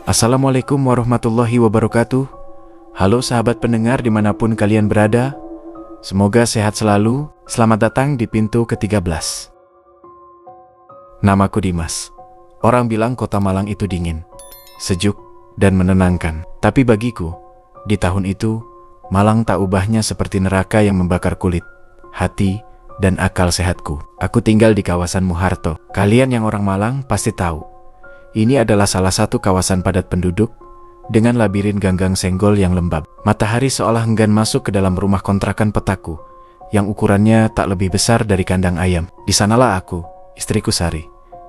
Assalamualaikum warahmatullahi wabarakatuh. Halo sahabat pendengar dimanapun kalian berada. Semoga sehat selalu. Selamat datang di pintu ke-13. Namaku Dimas. Orang bilang kota Malang itu dingin, sejuk, dan menenangkan. Tapi bagiku, di tahun itu, Malang tak ubahnya seperti neraka yang membakar kulit, hati, dan akal sehatku. Aku tinggal di kawasan Muharto. Kalian yang orang Malang pasti tahu. Ini adalah salah satu kawasan padat penduduk dengan labirin ganggang senggol yang lembab. Matahari seolah enggan masuk ke dalam rumah kontrakan petaku yang ukurannya tak lebih besar dari kandang ayam. Di sanalah aku, istriku Sari,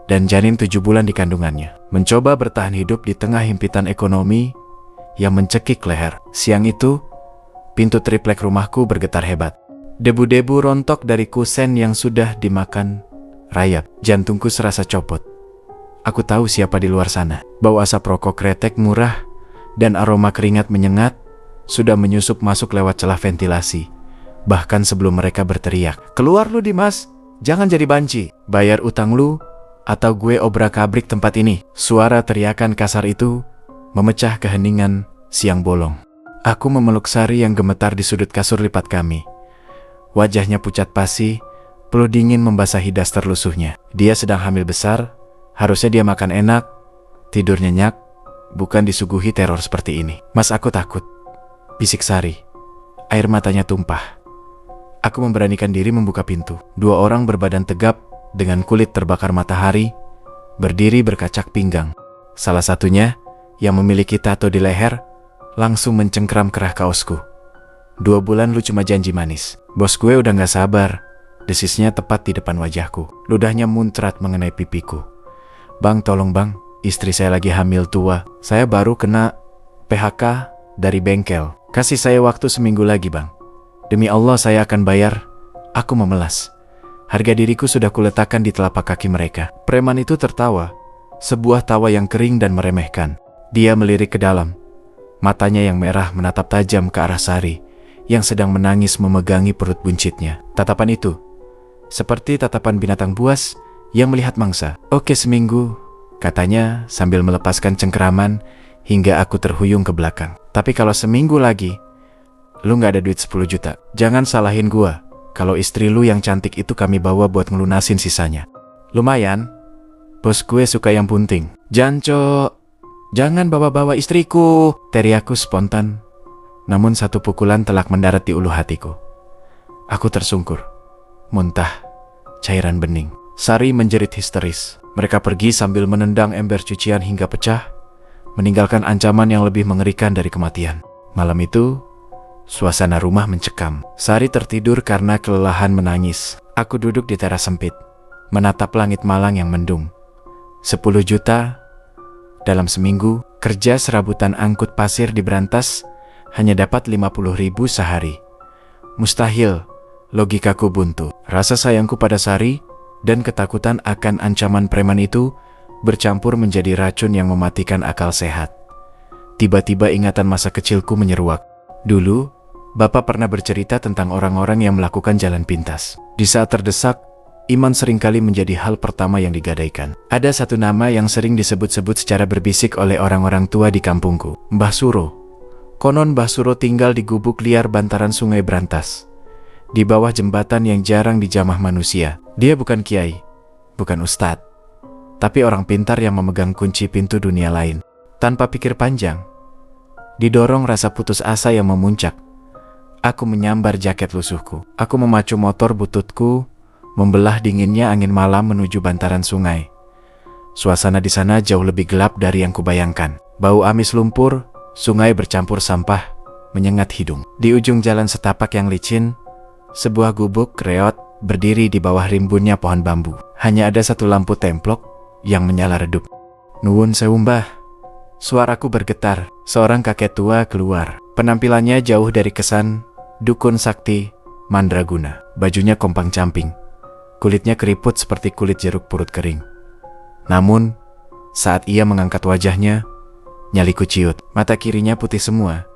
dan janin 7 bulan di kandungannya, mencoba bertahan hidup di tengah himpitan ekonomi yang mencekik leher. Siang itu, pintu triplek rumahku bergetar hebat. Debu-debu rontok dari kusen yang sudah dimakan rayap. Jantungku serasa copot. Aku tahu siapa di luar sana. Bau asap rokok kretek murah dan aroma keringat menyengat sudah menyusup masuk lewat celah ventilasi. Bahkan sebelum mereka berteriak, "Keluar lu Dimas, jangan jadi banci. Bayar utang lu atau gue obrak-abrik tempat ini." Suara teriakan kasar itu memecah keheningan siang bolong. Aku memeluk Sari yang gemetar di sudut kasur lipat kami. Wajahnya pucat pasi, peluh dingin membasahi daster lusuhnya. Dia sedang hamil besar. Harusnya dia makan enak, tidur nyenyak, bukan disuguhi teror seperti ini. "Mas, aku takut," bisik Sari. Air matanya tumpah. Aku memberanikan diri membuka pintu. 2 orang berbadan tegap dengan kulit terbakar matahari, berdiri berkacak pinggang. Salah satunya, yang memiliki tato di leher, langsung mencengkram kerah kaosku. "2 bulan lu cuma janji manis." "Bos gue udah gak sabar," desisnya tepat di depan wajahku. Ludahnya muncrat mengenai pipiku. "Bang, tolong bang, istri saya lagi hamil tua. Saya baru kena PHK dari bengkel. Kasih saya waktu seminggu lagi bang. Demi Allah saya akan bayar." Aku memelas. Harga diriku sudah kuletakkan di telapak kaki mereka. Preman itu tertawa, sebuah tawa yang kering dan meremehkan. Dia melirik ke dalam. Matanya yang merah menatap tajam ke arah Sari, yang sedang menangis memegangi perut buncitnya. Tatapan itu, seperti tatapan binatang buas yang melihat mangsa. "Oke, seminggu," katanya sambil melepaskan cengkeraman hingga aku terhuyung ke belakang. "Tapi kalau seminggu lagi, lu gak ada duit 10 juta. Jangan salahin gua. Kalau istri lu yang cantik itu kami bawa buat ngelunasin sisanya." "Lumayan, bos gue suka yang bunting." "Janco, jangan bawa-bawa istriku," teriakku spontan. Namun satu pukulan telak mendarat di ulu hatiku. Aku tersungkur, muntah cairan bening. Sari menjerit histeris. Mereka pergi sambil menendang ember cucian hingga pecah, meninggalkan ancaman yang lebih mengerikan dari kematian. Malam itu, suasana rumah mencekam. Sari tertidur karena kelelahan menangis. Aku duduk di teras sempit, menatap langit Malang yang mendung. 10 juta dalam seminggu, kerja serabutan angkut pasir di Brantas hanya dapat 50.000 sehari. Mustahil, logikaku buntu. Rasa sayangku pada Sari dan ketakutan akan ancaman preman itu bercampur menjadi racun yang mematikan akal sehat. Tiba-tiba ingatan masa kecilku menyeruak. Dulu, Bapak pernah bercerita tentang orang-orang yang melakukan jalan pintas. Di saat terdesak, iman seringkali menjadi hal pertama yang digadaikan. Ada satu nama yang sering disebut-sebut secara berbisik oleh orang-orang tua di kampungku, Mbah Suro. Konon Mbah Suro tinggal di gubuk liar bantaran Sungai Brantas, di bawah jembatan yang jarang dijamah manusia. Dia bukan kiai, bukan ustadz, tapi orang pintar yang memegang kunci pintu dunia lain. Tanpa pikir panjang, didorong rasa putus asa yang memuncak, aku menyambar jaket lusuhku. Aku memacu motor bututku, membelah dinginnya angin malam menuju bantaran sungai. Suasana di sana jauh lebih gelap dari yang kubayangkan. Bau amis lumpur, sungai bercampur sampah, menyengat hidung. Di ujung jalan setapak yang licin, sebuah gubuk reot berdiri di bawah rimbunnya pohon bambu. Hanya ada satu lampu templok yang menyala redup. "Nuwun sewu mbah." Suaraku bergetar. Seorang kakek tua keluar. Penampilannya jauh dari kesan dukun sakti mandraguna. Bajunya kompang-camping. Kulitnya keriput seperti kulit jeruk purut kering. Namun, saat ia mengangkat wajahnya, nyaliku ciut. Mata kirinya putih semua,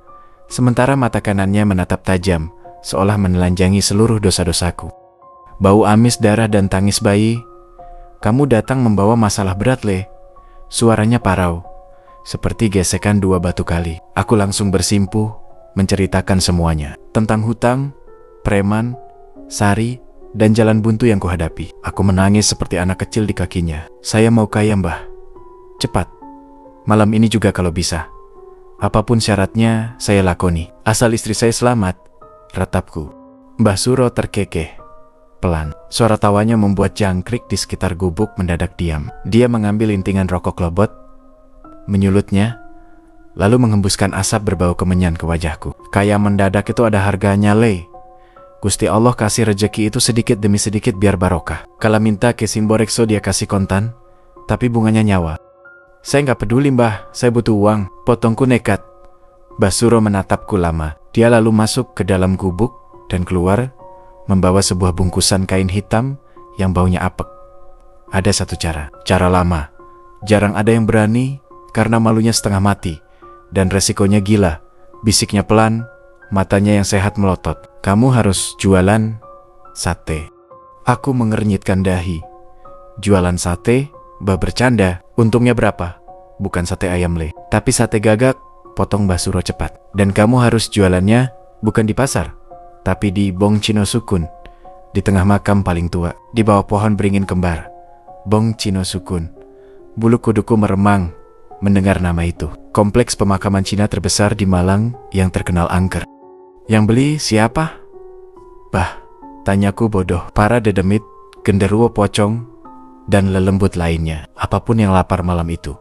sementara mata kanannya menatap tajam, seolah menelanjangi seluruh dosa-dosaku. Bau amis darah dan tangis bayi. "Kamu datang membawa masalah berat, Le." Suaranya parau. seperti gesekan dua batu kali. Aku langsung bersimpuh, menceritakan semuanya. Tentang hutang, preman, Sari, dan jalan buntu yang kuhadapi. Aku menangis seperti anak kecil di kakinya. Saya mau kaya, Mbah. Cepat. Malam ini juga kalau bisa. Apapun syaratnya, saya lakoni. Asal istri saya selamat, ratapku. Mbah Suro terkekeh. Pelan. Suara tawanya membuat jangkrik di sekitar gubuk mendadak diam. Dia mengambil intingan rokok lobot, menyulutnya, lalu menghembuskan asap berbau kemenyan ke wajahku. Kaya mendadak itu ada harganya, Le. Gusti Allah kasih rejeki itu sedikit demi sedikit biar barokah. Kalau minta ke Simborekso dia kasih kontan, tapi bunganya nyawa. Saya nggak peduli, Mbah, saya butuh uang. Potongku nekat. Mbah Suro menatapku lama. Dia lalu masuk ke dalam gubuk dan keluar, membawa sebuah bungkusan kain hitam yang baunya apek. Ada satu cara lama. Jarang ada yang berani karena malunya setengah mati dan resikonya gila. Bisiknya pelan, matanya yang sehat melotot. Kamu harus jualan sate. Aku mengernyitkan dahi. Jualan sate? Mbah bercanda. Untungnya berapa? Bukan sate ayam, Le, tapi sate gagak, potong Mbah Suro cepat. Dan kamu harus jualannya bukan di pasar, tapi di Bong Cino Sukun, di tengah makam paling tua, di bawah pohon beringin kembar. Bong Cino Sukun. Bulu kuduku meremang mendengar nama itu. Kompleks pemakaman Cina terbesar di Malang yang terkenal angker. Yang beli siapa? Bah, tanyaku bodoh. Para dedemit, genderuwo pocong, dan lelembut lainnya. Apapun yang lapar malam itu.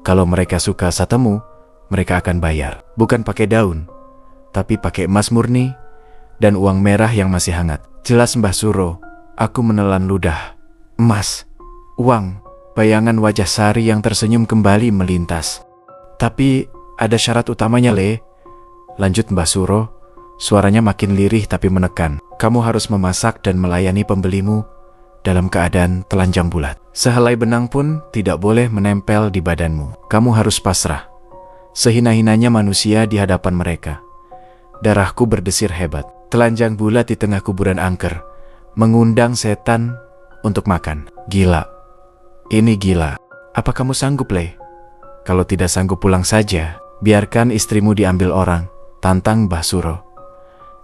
Kalau mereka suka satemu, mereka akan bayar. Bukan pakai daun, tapi pakai emas murni dan uang merah yang masih hangat. Jelas, Mbah Suro. Aku menelan ludah. Emas, uang, bayangan wajah Sari yang tersenyum kembali melintas. Tapi ada syarat utamanya, Le. Lanjut Mbah Suro. Suaranya makin lirih tapi menekan. Kamu harus memasak dan melayani pembelimu dalam keadaan telanjang bulat. Sehelai benang pun tidak boleh menempel di badanmu. Kamu harus pasrah, sehina-hinanya manusia di hadapan mereka. Darahku berdesir hebat. Telanjang bulat di tengah kuburan angker, mengundang setan untuk makan. Gila. Ini gila. Apa kamu sanggup, Le? Kalau tidak sanggup pulang saja. Biarkan istrimu diambil orang, tantang Mbah Suro.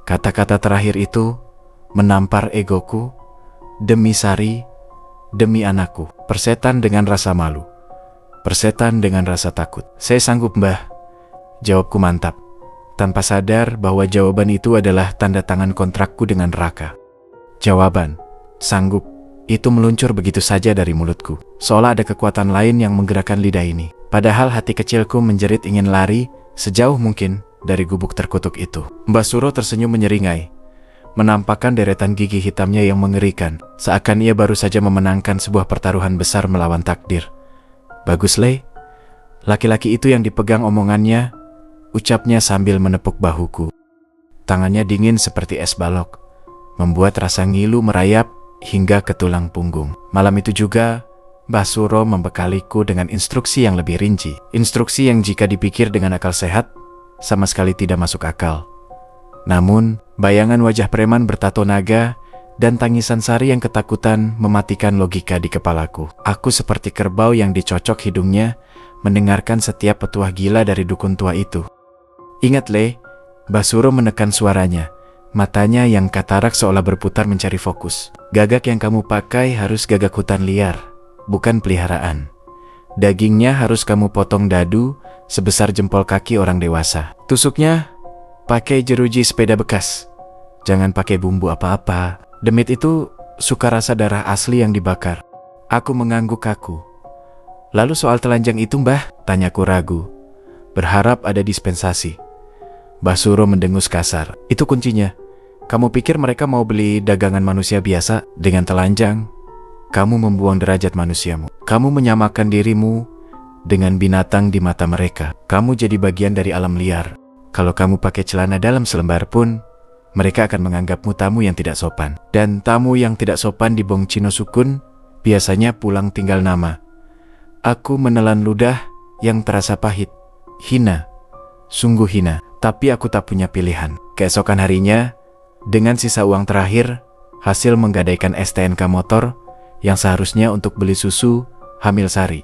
Kata-kata terakhir itu menampar egoku. Demi Sari, demi anakku. Persetan dengan rasa malu, persetan dengan rasa takut. Saya sanggup, Mbah. Jawabku mantap, tanpa sadar bahwa jawaban itu adalah tanda tangan kontrakku dengan Raka. Jawaban, sanggup, itu meluncur begitu saja dari mulutku, seolah ada kekuatan lain yang menggerakkan lidah ini. Padahal hati kecilku menjerit ingin lari sejauh mungkin dari gubuk terkutuk itu. Mbah Suro tersenyum menyeringai, menampakkan deretan gigi hitamnya yang mengerikan, seakan ia baru saja memenangkan sebuah pertaruhan besar melawan takdir. Bagus, Le. Laki-laki itu yang dipegang omongannya, ucapnya sambil menepuk bahuku. Tangannya dingin seperti es balok, membuat rasa ngilu merayap hingga ke tulang punggung. Malam itu juga, Mbah Suro membekaliku dengan instruksi yang lebih rinci. Instruksi yang jika dipikir dengan akal sehat, sama sekali tidak masuk akal. Namun, bayangan wajah preman bertato naga dan tangisan Sari yang ketakutan mematikan logika di kepalaku. Aku seperti kerbau yang dicocok hidungnya mendengarkan setiap petuah gila dari dukun tua itu. Ingat, Le, Mbah Suro menekan suaranya. Matanya yang katarak seolah berputar mencari fokus. Gagak yang kamu pakai harus gagak hutan liar, bukan peliharaan. Dagingnya harus kamu potong dadu sebesar jempol kaki orang dewasa. Tusuknya pakai jeruji sepeda bekas. Jangan pakai bumbu apa-apa. Demit itu suka rasa darah asli yang dibakar. Aku mengangguk kaku. Lalu soal telanjang itu, Mbah? Tanyaku ragu, berharap ada dispensasi. Mbah Suro mendengus kasar. Itu kuncinya. Kamu pikir mereka mau beli dagangan manusia biasa? Dengan telanjang, kamu membuang derajat manusiamu. Kamu menyamakan dirimu dengan binatang di mata mereka. Kamu jadi bagian dari alam liar. Kalau kamu pakai celana dalam selembar pun, mereka akan menganggapmu tamu yang tidak sopan. Dan tamu yang tidak sopan di Bong Cino Sukun biasanya pulang tinggal nama. Aku menelan ludah yang terasa pahit. Hina. Sungguh hina. Tapi aku tak punya pilihan. Keesokan harinya, dengan sisa uang terakhir, hasil menggadaikan STNK motor yang seharusnya untuk beli susu hamil Sari,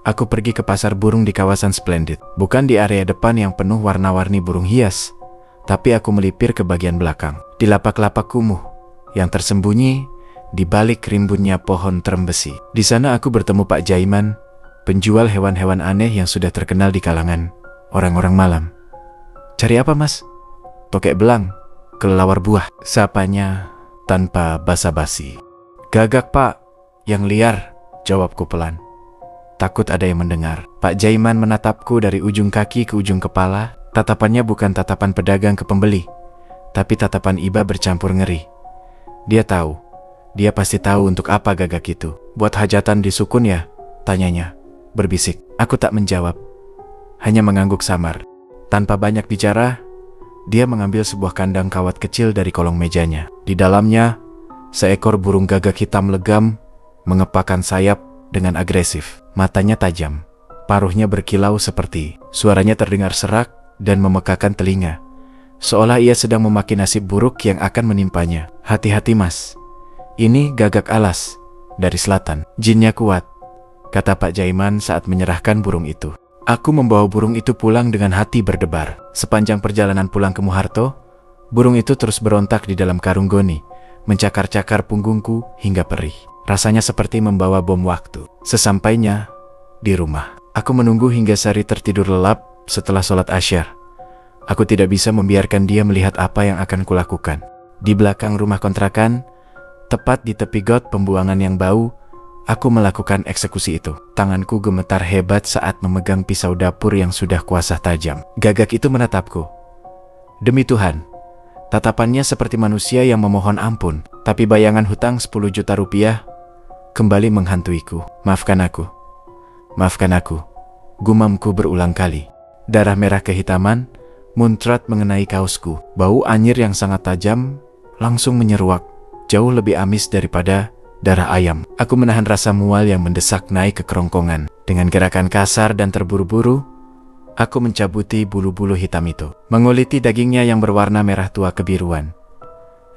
Aku pergi ke pasar burung di kawasan Splendid. Bukan di area depan yang penuh warna-warni burung hias, tapi aku melipir ke bagian belakang, di lapak-lapak kumuh yang tersembunyi di balik rimbunnya pohon terem besi. Di sana aku bertemu Pak Jaiman, penjual hewan-hewan aneh yang sudah terkenal di kalangan orang-orang malam. "Cari apa, Mas?" "Tokek belang, kelelawar buah," sapanya tanpa basa-basi. "Gagak, Pak, yang liar," jawabku pelan. Takut ada yang mendengar. Pak Jaiman menatapku dari ujung kaki ke ujung kepala. Tatapannya bukan tatapan pedagang ke pembeli, tapi tatapan iba bercampur ngeri. Dia pasti tahu untuk apa gagak itu. "Buat hajatan di Sukun ya?" tanyanya, berbisik. Aku tak menjawab, hanya mengangguk samar. Tanpa banyak bicara, dia mengambil sebuah kandang kawat kecil dari kolong mejanya. Di dalamnya, seekor burung gagak hitam legam mengepakkan sayap dengan agresif. Matanya tajam, paruhnya berkilau seperti. Suaranya terdengar serak dan memekakan telinga, seolah ia sedang memaki nasib buruk yang akan menimpanya. "Hati-hati, Mas. Ini gagak alas dari selatan. Jinnya kuat," kata Pak Jaiman saat menyerahkan burung itu. Aku membawa burung itu pulang dengan hati berdebar. Sepanjang perjalanan pulang ke Muharto, burung itu terus berontak di dalam karung goni, mencakar-cakar punggungku hingga perih. Rasanya seperti membawa bom waktu. Sesampainya di rumah, aku menunggu hingga Sari tertidur lelap setelah sholat asyar. Aku tidak bisa membiarkan dia melihat apa yang akan kulakukan. Di belakang rumah kontrakan, tepat di tepi got pembuangan yang bau, aku melakukan eksekusi itu. Tanganku gemetar hebat saat memegang pisau dapur yang sudah kuasah tajam. Gagak itu menatapku. Demi Tuhan, tatapannya seperti manusia yang memohon ampun, tapi bayangan hutang 10 juta rupiah kembali menghantuiku. Maafkan aku, gumamku berulang kali. Darah merah kehitaman muncrat mengenai kaosku. Bau anyir yang sangat tajam langsung menyeruak, jauh lebih amis daripada darah ayam. Aku menahan rasa mual yang mendesak naik ke kerongkongan. Dengan gerakan kasar dan terburu-buru, aku mencabuti bulu-bulu hitam itu, menguliti dagingnya yang berwarna merah tua kebiruan,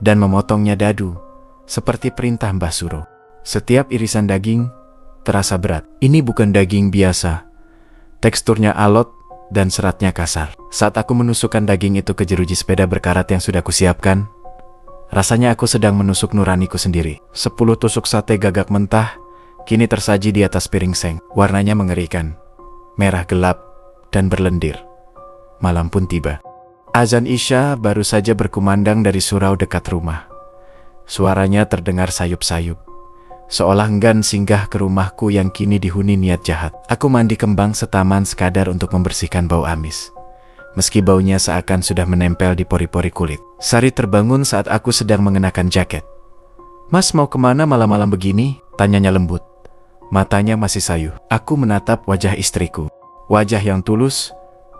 dan memotongnya dadu seperti perintah Mbah Suro. Setiap irisan daging terasa berat. Ini bukan daging biasa. Teksturnya alot dan seratnya kasar. Saat aku menusukkan daging itu ke jeruji sepeda berkarat yang sudah kusiapkan, rasanya aku sedang menusuk nuraniku sendiri. 10 tusuk sate gagak mentah kini tersaji di atas piring seng. Warnanya mengerikan, merah gelap dan berlendir. Malam pun tiba. Azan Isya baru saja berkumandang dari surau dekat rumah. Suaranya terdengar sayup-sayup, seolah enggan singgah ke rumahku yang kini dihuni niat jahat. Aku mandi kembang setaman sekadar untuk membersihkan bau amis, meski baunya seakan sudah menempel di pori-pori kulit. Sari terbangun saat aku sedang mengenakan jaket. "Mas, mau kemana malam-malam begini?" tanyanya lembut. Matanya masih sayu. Aku menatap wajah istriku. Wajah yang tulus,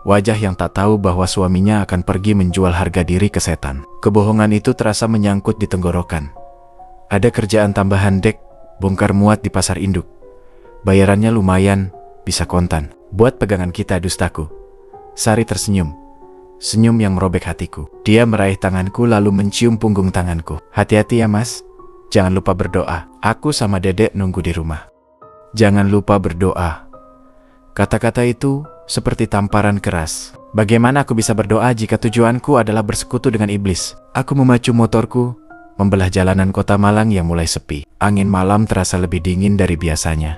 wajah yang tak tahu bahwa suaminya akan pergi menjual harga diri ke setan. Kebohongan itu terasa menyangkut di tenggorokan. Ada kerjaan tambahan dek, bongkar muat di pasar induk. Bayarannya lumayan, bisa kontan. Buat pegangan kita, dustaku. Sari tersenyum. Senyum yang merobek hatiku. Dia meraih tanganku lalu mencium punggung tanganku. "Hati-hati ya, Mas. Jangan lupa berdoa. Aku sama Dedek nunggu di rumah." Jangan lupa berdoa. Kata-kata itu seperti tamparan keras. Bagaimana aku bisa berdoa jika tujuanku adalah bersekutu dengan iblis? Aku memacu motorku, membelah jalanan kota Malang yang mulai sepi. Angin malam terasa lebih dingin dari biasanya,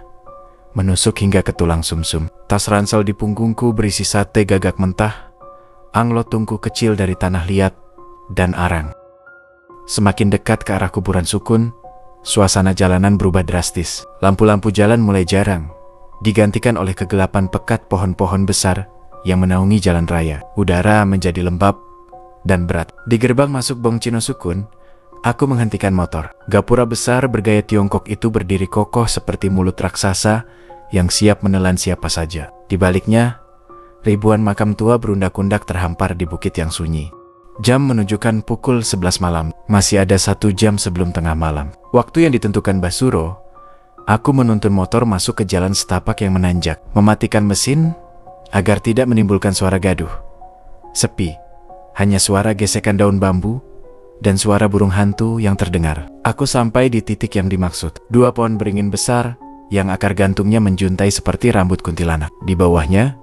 menusuk hingga ke tulang sumsum. Tas ransel di punggungku berisi sate gagak mentah, anglot tungku kecil dari tanah liat, dan arang. Semakin dekat ke arah kuburan Sukun, suasana jalanan berubah drastis. Lampu-lampu jalan mulai jarang, digantikan oleh kegelapan pekat pohon-pohon besar yang menaungi jalan raya. Udara menjadi lembab dan berat. Di gerbang masuk Bong Cino Sukun, aku menghentikan motor. Gapura besar bergaya Tiongkok itu berdiri kokoh seperti mulut raksasa yang siap menelan siapa saja. Di baliknya, ribuan makam tua berundak-undak terhampar di bukit yang sunyi. Jam menunjukkan pukul 11 malam. Masih ada 1 jam sebelum tengah malam. Waktu yang ditentukan Mbah Suro, aku menuntun motor masuk ke jalan setapak yang menanjak, mematikan mesin agar tidak menimbulkan suara gaduh. Sepi, hanya suara gesekan daun bambu dan suara burung hantu yang terdengar. Aku sampai di titik yang dimaksud. 2 pohon beringin besar yang akar gantungnya menjuntai seperti rambut kuntilanak. Di bawahnya,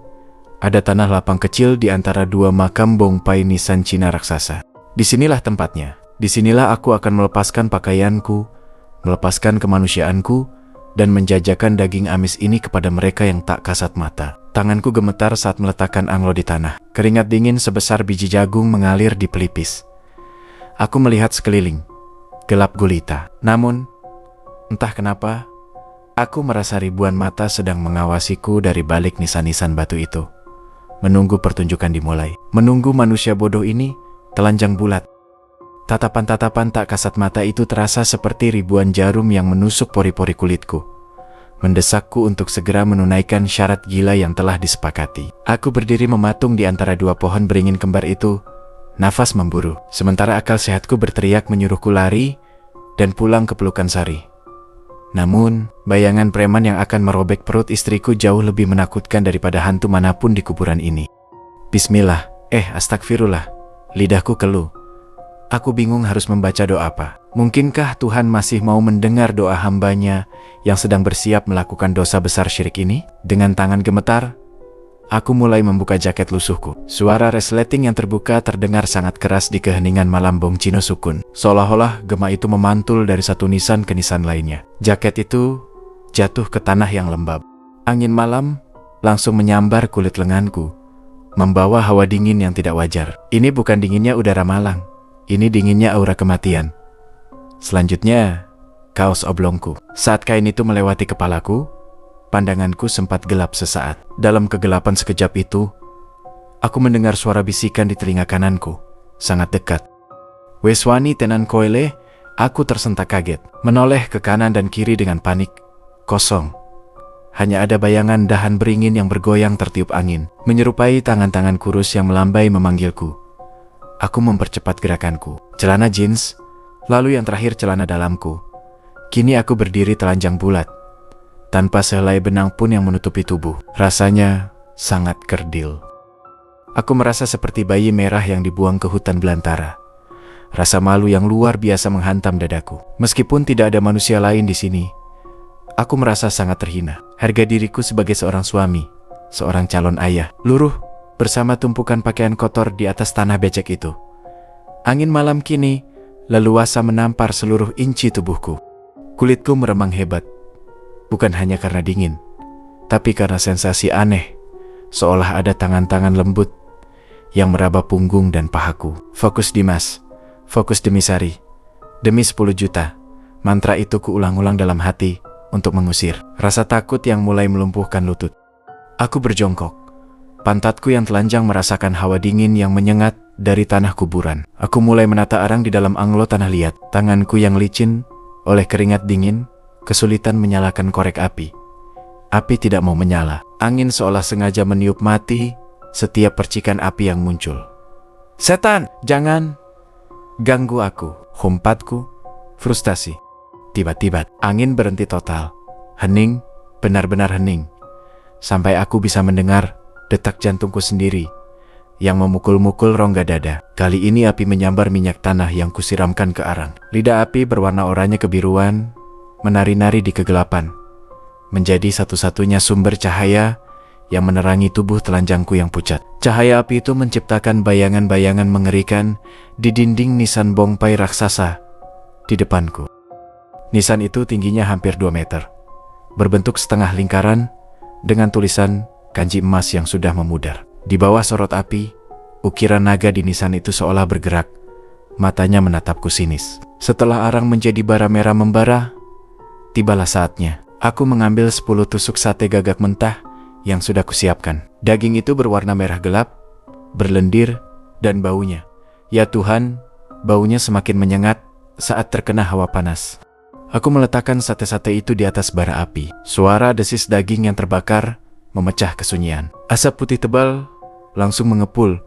ada tanah lapang kecil di antara dua makam bongpai nisan Cina raksasa. Disinilah tempatnya. Disinilah aku akan melepaskan pakaianku, melepaskan kemanusiaanku, dan menjajakan daging amis ini kepada mereka yang tak kasat mata. Tanganku gemetar saat meletakkan anglo di tanah. Keringat dingin sebesar biji jagung mengalir di pelipis. Aku melihat sekeliling, gelap gulita. Namun, entah kenapa, aku merasa ribuan mata sedang mengawasiku dari balik nisan-nisan batu itu. Menunggu pertunjukan dimulai. Menunggu manusia bodoh ini telanjang bulat. Tatapan-tatapan tak kasat mata itu terasa seperti ribuan jarum yang menusuk pori-pori kulitku, mendesakku untuk segera menunaikan syarat gila yang telah disepakati. Aku berdiri mematung di antara dua pohon beringin kembar itu, nafas memburu, sementara akal sehatku berteriak menyuruhku lari dan pulang ke pelukan Sari. Namun, bayangan preman yang akan merobek perut istriku jauh lebih menakutkan daripada hantu manapun di kuburan ini. Bismillah, astagfirullah, lidahku keluh. Aku bingung harus membaca doa apa. Mungkinkah Tuhan masih mau mendengar doa hambanya yang sedang bersiap melakukan dosa besar syirik ini? Dengan tangan gemetar, aku mulai membuka jaket lusuhku. Suara resleting yang terbuka terdengar sangat keras di keheningan malam Bong Cino Sukun. Seolah-olah gema itu memantul dari satu nisan ke nisan lainnya. Jaket itu jatuh ke tanah yang lembab. Angin malam langsung menyambar kulit lenganku, membawa hawa dingin yang tidak wajar. Ini bukan dinginnya udara Malang. Ini dinginnya aura kematian. Selanjutnya, kaos oblongku. Saat kain itu melewati kepalaku, pandanganku sempat gelap sesaat. Dalam kegelapan sekejap itu, aku mendengar suara bisikan di telinga kananku, sangat dekat. Weswani tenan koele, aku tersentak kaget. Menoleh ke kanan dan kiri dengan panik. Kosong. Hanya ada bayangan dahan beringin yang bergoyang tertiup angin, menyerupai tangan-tangan kurus yang melambai memanggilku. Aku mempercepat gerakanku. Celana jeans, lalu yang terakhir celana dalamku. Kini aku berdiri telanjang bulat, tanpa sehelai benang pun yang menutupi tubuh. Rasanya sangat kerdil. Aku merasa seperti bayi merah yang dibuang ke hutan belantara. Rasa malu yang luar biasa menghantam dadaku. Meskipun tidak ada manusia lain di sini, aku merasa sangat terhina. Harga diriku sebagai seorang suami, seorang calon ayah, luruh bersama tumpukan pakaian kotor di atas tanah becek itu. Angin malam kini leluasa menampar seluruh inci tubuhku. Kulitku meremang hebat, bukan hanya karena dingin, tapi karena sensasi aneh, seolah ada tangan-tangan lembut yang meraba punggung dan pahaku. Fokus Dimas, fokus demi Sari, demi 10 juta. Mantra itu kuulang-ulang dalam hati untuk mengusir rasa takut yang mulai melumpuhkan lutut. Aku berjongkok. Pantatku yang telanjang merasakan hawa dingin yang menyengat dari tanah kuburan. Aku mulai menata arang di dalam anglo tanah liat. Tanganku yang licin oleh keringat dingin kesulitan menyalakan korek api. Api tidak mau menyala. Angin seolah sengaja meniup mati setiap percikan api yang muncul. Setan, jangan ganggu aku, humpatku, frustasi. Tiba-tiba angin berhenti total. Hening, benar-benar hening. Sampai aku bisa mendengar detak jantungku sendiri yang memukul-mukul rongga dada. Kali ini api menyambar minyak tanah yang kusiramkan ke arang. Lidah api berwarna oranye kebiruan menari-nari di kegelapan, menjadi satu-satunya sumber cahaya yang menerangi tubuh telanjangku yang pucat. Cahaya api itu menciptakan bayangan-bayangan mengerikan di dinding nisan bongpai raksasa di depanku. Nisan itu tingginya hampir 2 meter, berbentuk setengah lingkaran dengan tulisan kanji emas yang sudah memudar. Di bawah sorot api, ukiran naga di nisan itu seolah bergerak. Matanya menatapku sinis. Setelah arang menjadi bara merah membara, tibalah saatnya. Aku mengambil 10 tusuk sate gagak mentah yang sudah kusiapkan. Daging itu berwarna merah gelap, berlendir, dan baunya, ya Tuhan, baunya semakin menyengat saat terkena hawa panas. Aku meletakkan sate-sate itu di atas bara api. Suara desis daging yang terbakar memecah kesunyian. Asap putih tebal langsung mengepul,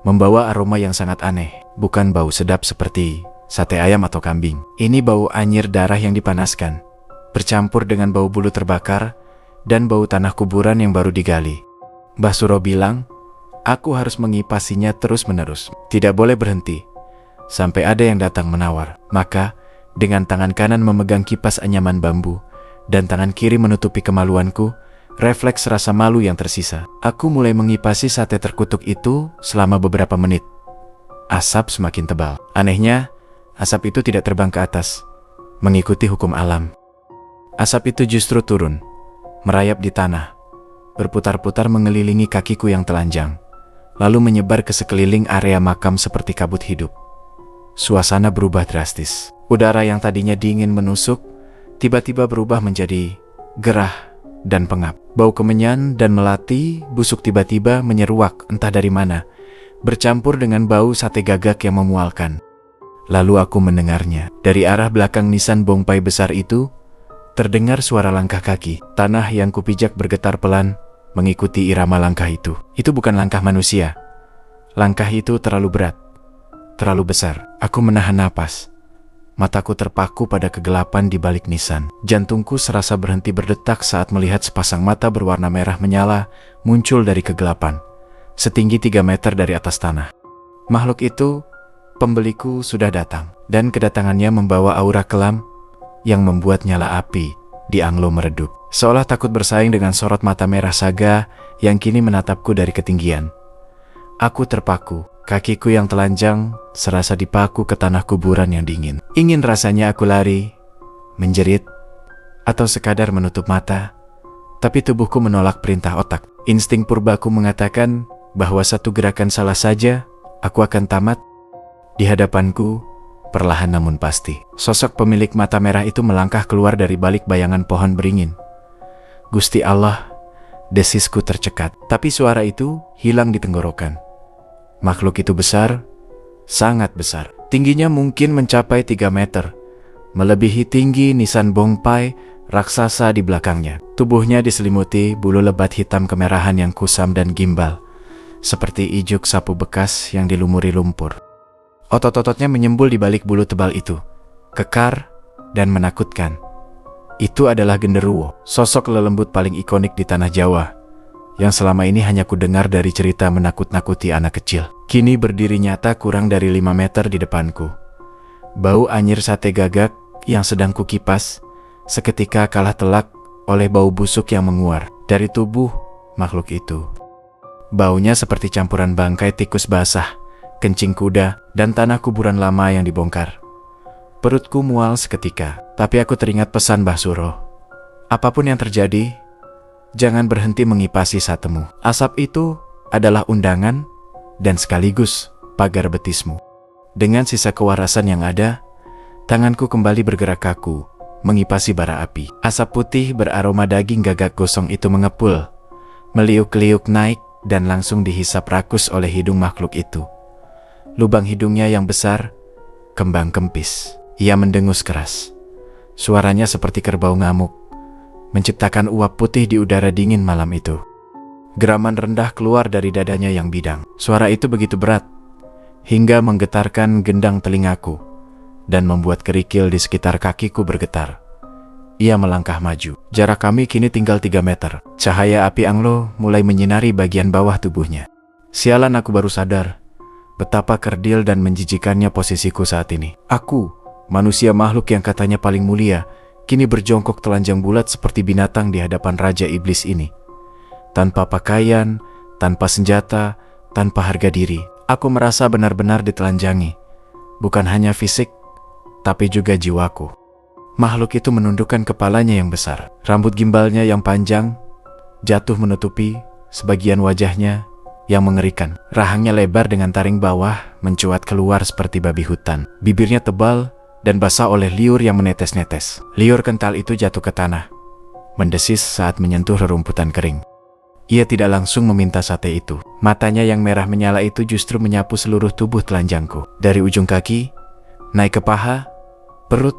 membawa aroma yang sangat aneh. Bukan bau sedap seperti sate ayam atau kambing. Ini bau anyir darah yang dipanaskan, bercampur dengan bau bulu terbakar dan bau tanah kuburan yang baru digali. Mbah Suro bilang, aku harus mengipasinya terus-menerus. Tidak boleh berhenti sampai ada yang datang menawar. Maka, dengan tangan kanan memegang kipas anyaman bambu, dan tangan kiri menutupi kemaluanku, refleks rasa malu yang tersisa. Aku mulai mengipasi sate terkutuk itu selama beberapa menit. Asap semakin tebal. Anehnya, asap itu tidak terbang ke atas, mengikuti hukum alam. Asap itu justru turun, merayap di tanah, berputar-putar mengelilingi kakiku yang telanjang, lalu menyebar ke sekeliling area makam seperti kabut hidup. Suasana berubah drastis. Udara yang tadinya dingin menusuk, tiba-tiba berubah menjadi gerah dan pengap. Bau kemenyan dan melati busuk tiba-tiba menyeruak entah dari mana, bercampur dengan bau sate gagak yang memualkan. Lalu aku mendengarnya. Dari arah belakang nisan bongpai besar itu, terdengar suara langkah kaki. Tanah yang kupijak bergetar pelan, mengikuti irama langkah itu. Itu bukan langkah manusia. Langkah itu terlalu berat, terlalu besar. Aku menahan napas. Mataku terpaku pada kegelapan di balik nisan. Jantungku serasa berhenti berdetak saat melihat sepasang mata berwarna merah menyala muncul dari kegelapan, setinggi 3 meter dari atas tanah. Makhluk itu, pembeliku, sudah datang, dan kedatangannya membawa aura kelam yang membuat nyala api di Anglo meredup. Seolah takut bersaing dengan sorot mata merah saga yang kini menatapku dari ketinggian. Aku terpaku, kakiku yang telanjang serasa dipaku ke tanah kuburan yang dingin. Ingin rasanya aku lari, menjerit, atau sekadar menutup mata, tapi tubuhku menolak perintah otak. Insting purbaku mengatakan bahwa satu gerakan salah saja, aku akan tamat. Di hadapanku, perlahan namun pasti, sosok pemilik mata merah itu melangkah keluar dari balik bayangan pohon beringin. Gusti Allah, desisku tercekat, tapi suara itu hilang di tenggorokan. Makhluk itu besar, sangat besar. Tingginya mungkin mencapai 3 meter, melebihi tinggi nisan bongpai raksasa di belakangnya. Tubuhnya diselimuti bulu lebat hitam kemerahan yang kusam dan gimbal, seperti ijuk sapu bekas yang dilumuri lumpur. Otot-ototnya menyembul di balik bulu tebal itu, kekar dan menakutkan. Itu adalah genderuwo, sosok lelembut paling ikonik di tanah Jawa, yang selama ini hanya kudengar dari cerita menakut-nakuti anak kecil. Kini berdiri nyata kurang dari 5 meter di depanku. Bau anyir sate gagak yang sedang kukipas seketika kalah telak oleh bau busuk yang menguar dari tubuh makhluk itu. Baunya seperti campuran bangkai tikus basah, kencing kuda, dan tanah kuburan lama yang dibongkar. Perutku mual seketika, tapi aku teringat pesan Mbah Suro. Apapun yang terjadi, jangan berhenti mengipasi satemu. Asap itu adalah undangan dan sekaligus pagar betismu. Dengan sisa kewarasan yang ada, tanganku kembali bergerak kaku, mengipasi bara api. Asap putih beraroma daging gagak gosong itu mengepul, meliuk-liuk naik dan langsung dihisap rakus oleh hidung makhluk itu. Lubang hidungnya yang besar, kembang kempis. Ia mendengus keras. Suaranya seperti kerbau ngamuk, menciptakan uap putih di udara dingin malam itu. Geraman rendah keluar dari dadanya yang bidang. Suara itu begitu berat, hingga menggetarkan gendang telingaku, dan membuat kerikil di sekitar kakiku bergetar. Ia melangkah maju. Jarak kami kini tinggal 3 meter. Cahaya api Anglo mulai menyinari bagian bawah tubuhnya. Sialan, aku baru sadar betapa kerdil dan menjijikannya posisiku saat ini. Aku, manusia makhluk yang katanya paling mulia, kini berjongkok telanjang bulat seperti binatang di hadapan Raja Iblis ini. Tanpa pakaian, tanpa senjata, tanpa harga diri. Aku merasa benar-benar ditelanjangi. Bukan hanya fisik, tapi juga jiwaku. Makhluk itu menundukkan kepalanya yang besar. Rambut gimbalnya yang panjang jatuh menutupi sebagian wajahnya yang mengerikan. Rahangnya lebar dengan taring bawah mencuat keluar seperti babi hutan. Bibirnya tebal dan basah oleh liur yang menetes-netes. Liur kental itu jatuh ke tanah, mendesis saat menyentuh rerumputan kering. Ia tidak langsung meminta sate itu. Matanya yang merah menyala itu justru menyapu seluruh tubuh telanjangku. Dari ujung kaki, naik ke paha, perut,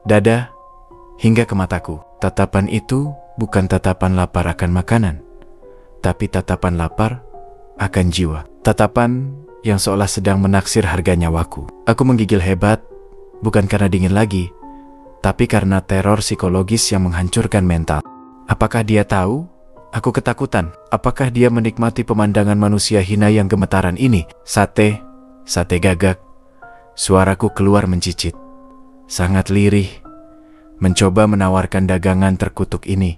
dada, hingga ke mataku. Tatapan itu bukan tatapan lapar akan makanan, tapi tatapan lapar akan jiwa. Tatapan yang seolah sedang menaksir harga nyawaku. Aku menggigil hebat, bukan karena dingin lagi, tapi karena teror psikologis yang menghancurkan mental. Apakah dia tahu aku ketakutan? Apakah dia menikmati pemandangan manusia hina yang gemetaran ini? Sate gagak. Suaraku keluar mencicit, sangat lirih, mencoba menawarkan dagangan terkutuk ini,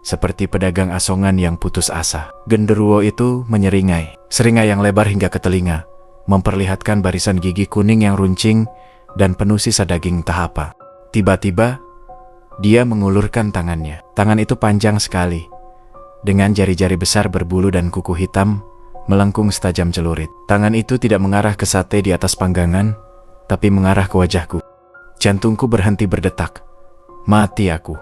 seperti pedagang asongan yang putus asa. Genderuwo itu menyeringai, seringai yang lebar hingga ke telinga, memperlihatkan barisan gigi kuning yang runcing dan penuh sisa daging tahapa. Tiba-tiba, dia mengulurkan tangannya. Tangan itu panjang sekali, dengan jari-jari besar berbulu dan kuku hitam melengkung setajam celurit. Tangan itu tidak mengarah ke sate di atas panggangan, tapi mengarah ke wajahku. Jantungku berhenti berdetak. Mati aku,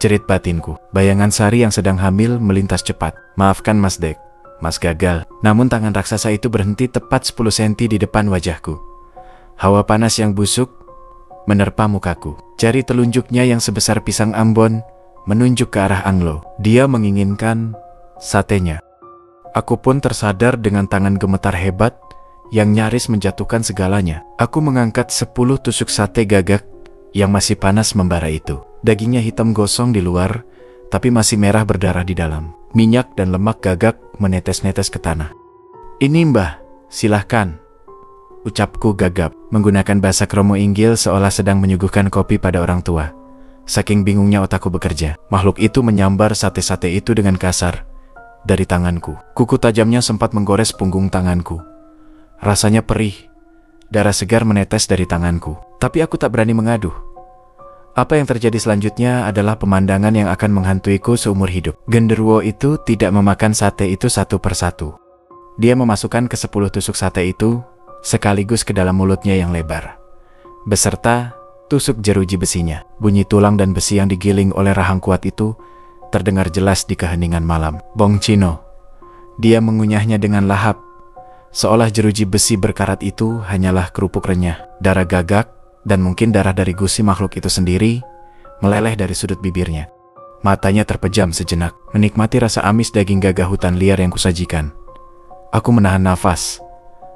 jerit batinku. Bayangan Sari yang sedang hamil melintas cepat. Maafkan Mas Dek, Mas gagal. Namun tangan raksasa itu berhenti tepat 10 senti di depan wajahku. Hawa panas yang busuk menerpa mukaku. Jari telunjuknya yang sebesar pisang Ambon menunjuk ke arah Anglo. Dia menginginkan satenya. Aku pun tersadar dengan tangan gemetar hebat yang nyaris menjatuhkan segalanya. Aku mengangkat 10 tusuk sate gagak yang masih panas membara itu. Dagingnya hitam gosong di luar, tapi masih merah berdarah di dalam. Minyak dan lemak gagak menetes-netes ke tanah. Ini Mbah, silahkan, ucapku gagap, menggunakan bahasa kromo Inggil seolah sedang menyuguhkan kopi pada orang tua. Saking bingungnya otakku bekerja. Makhluk itu menyambar sate-sate itu dengan kasar dari tanganku. Kuku tajamnya sempat menggores punggung tanganku. Rasanya perih. Darah segar menetes dari tanganku. Tapi aku tak berani mengaduh. Apa yang terjadi selanjutnya adalah pemandangan yang akan menghantuiku seumur hidup. Genderuwo itu tidak memakan sate itu satu persatu. Dia memasukkan ke 10 tusuk sate itu sekaligus ke dalam mulutnya yang lebar, beserta tusuk jeruji besinya. Bunyi tulang dan besi yang digiling oleh rahang kuat itu terdengar jelas di keheningan malam. Bong Cino. Dia mengunyahnya dengan lahap, seolah jeruji besi berkarat itu hanyalah kerupuk renyah. Darah gagak dan mungkin darah dari gusi makhluk itu sendiri meleleh dari sudut bibirnya. Matanya terpejam sejenak, menikmati rasa amis daging gagah hutan liar yang kusajikan. Aku menahan nafas,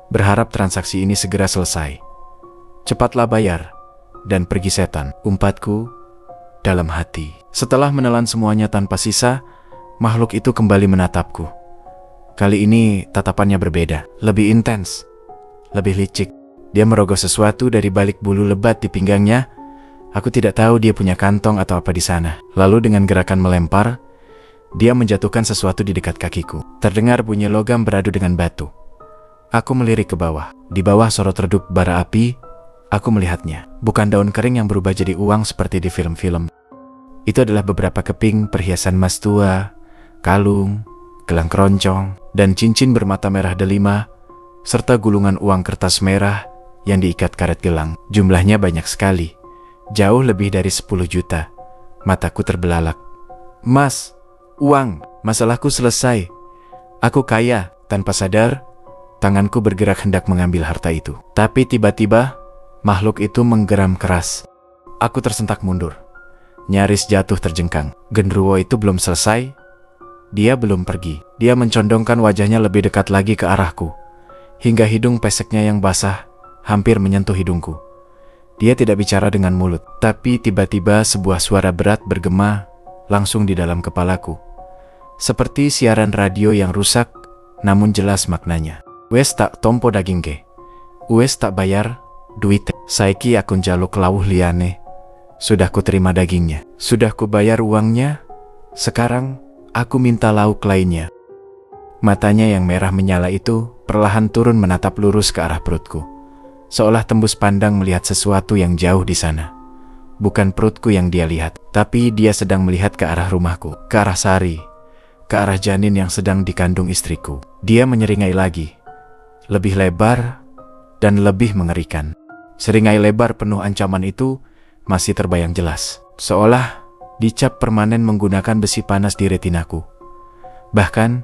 berharap transaksi ini segera selesai. Cepatlah bayar dan pergi setan, umpatku dalam hati. Setelah menelan semuanya tanpa sisa, makhluk itu kembali menatapku. Kali ini tatapannya berbeda, lebih intens, lebih licik. Dia merogoh sesuatu dari balik bulu lebat di pinggangnya. Aku tidak tahu dia punya kantong atau apa di sana. Lalu dengan gerakan melempar, dia menjatuhkan sesuatu di dekat kakiku. Terdengar bunyi logam beradu dengan batu. Aku melirik ke bawah. Di bawah sorot redup bara api, aku melihatnya. Bukan daun kering yang berubah jadi uang seperti di film-film. Itu adalah beberapa keping perhiasan emas tua, kalung, gelang keroncong, dan cincin bermata merah delima, serta gulungan uang kertas merah yang diikat karet gelang. Jumlahnya banyak sekali, jauh lebih dari 10 juta. Mataku terbelalak. Mas, uang, masalahku selesai. Aku kaya. Tanpa sadar, tanganku bergerak hendak mengambil harta itu. Tapi tiba-tiba, makhluk itu menggeram keras. Aku tersentak mundur, nyaris jatuh terjengkang. Genderuwo itu belum selesai. Dia belum pergi. Dia mencondongkan wajahnya lebih dekat lagi ke arahku, hingga hidung peseknya yang basah hampir menyentuh hidungku. Dia tidak bicara dengan mulut, tapi tiba-tiba sebuah suara berat bergema langsung di dalam kepalaku. Seperti siaran radio yang rusak, namun jelas maknanya. Wes tak tompo daging ke. Wes tak bayar duit. Saiki akun jaluk lawuh liane. Sudah ku terima dagingnya. Sudah ku bayar uangnya. Sekarang aku minta lauk lainnya. Matanya yang merah menyala itu perlahan turun menatap lurus ke arah perutku, seolah tembus pandang melihat sesuatu yang jauh di sana. Bukan perutku yang dia lihat, tapi dia sedang melihat ke arah rumahku, ke arah Sari, ke arah janin yang sedang dikandung istriku. Dia menyeringai lagi, lebih lebar dan lebih mengerikan. Seringai lebar penuh ancaman itu masih terbayang jelas, seolah dicap permanen menggunakan besi panas di retinaku. Bahkan,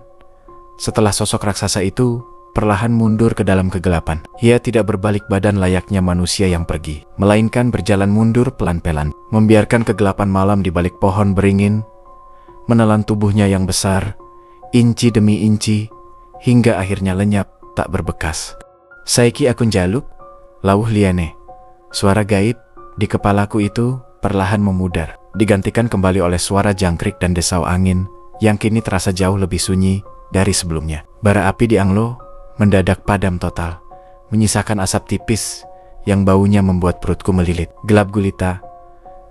setelah sosok raksasa itu perlahan mundur ke dalam kegelapan, ia tidak berbalik badan layaknya manusia yang pergi, melainkan berjalan mundur pelan-pelan, membiarkan kegelapan malam di balik pohon beringin menelan tubuhnya yang besar, inci demi inci, hingga akhirnya lenyap tak berbekas. Saiki akun jaluk, lawuh liane. Suara gaib di kepalaku itu perlahan memudar, digantikan kembali oleh suara jangkrik dan desau angin yang kini terasa jauh lebih sunyi dari sebelumnya. Bara api di Anglo mendadak padam total, menyisakan asap tipis yang baunya membuat perutku melilit. Gelap gulita,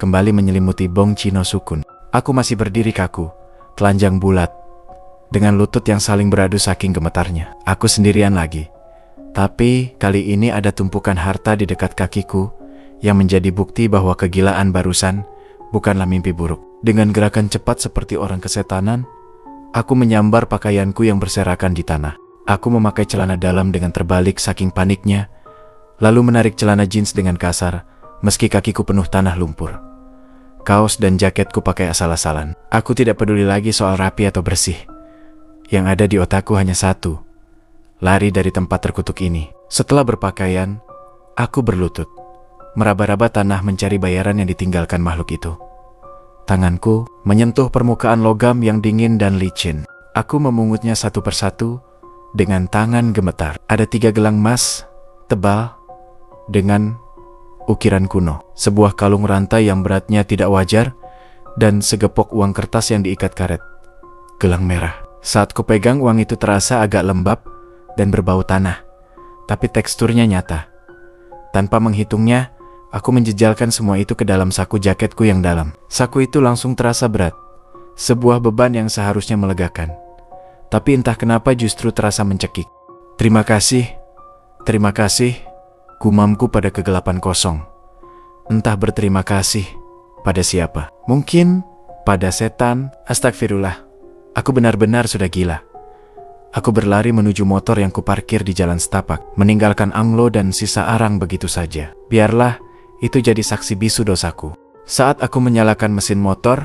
kembali menyelimuti Bong Chino Sukun. Aku masih berdiri kaku, telanjang bulat, dengan lutut yang saling beradu saking gemetarnya. Aku sendirian lagi. Tapi kali ini ada tumpukan harta di dekat kakiku yang menjadi bukti bahwa kegilaan barusan bukanlah mimpi buruk. Dengan gerakan cepat seperti orang kesetanan, aku menyambar pakaianku yang berserakan di tanah. Aku memakai celana dalam dengan terbalik saking paniknya, lalu menarik celana jeans dengan kasar, meski kakiku penuh tanah lumpur. Kaos dan jaketku pakai asal-asalan. Aku tidak peduli lagi soal rapi atau bersih. Yang ada di otakku hanya satu, lari dari tempat terkutuk ini. Setelah berpakaian, aku berlutut, meraba-raba tanah mencari bayaran yang ditinggalkan makhluk itu. Tanganku menyentuh permukaan logam yang dingin dan licin. Aku memungutnya satu persatu dengan tangan gemetar. Ada 3 gelang emas tebal dengan ukiran kuno, sebuah kalung rantai yang beratnya tidak wajar, dan segepok uang kertas yang diikat karet. Gelang merah. Saat kupegang, uang itu terasa agak lembab dan berbau tanah, tapi teksturnya nyata. Tanpa menghitungnya, aku menjejalkan semua itu ke dalam saku jaketku yang dalam. Saku itu langsung terasa berat, sebuah beban yang seharusnya melegakan. Tapi entah kenapa justru terasa mencekik. Terima kasih, gumamku pada kegelapan kosong. Entah berterima kasih pada siapa. Mungkin pada setan. Astagfirullah, aku benar-benar sudah gila. Aku berlari menuju motor yang kuparkir di jalan setapak, meninggalkan Anglo dan sisa arang begitu saja. Biarlah itu jadi saksi bisu dosaku. Saat aku menyalakan mesin motor,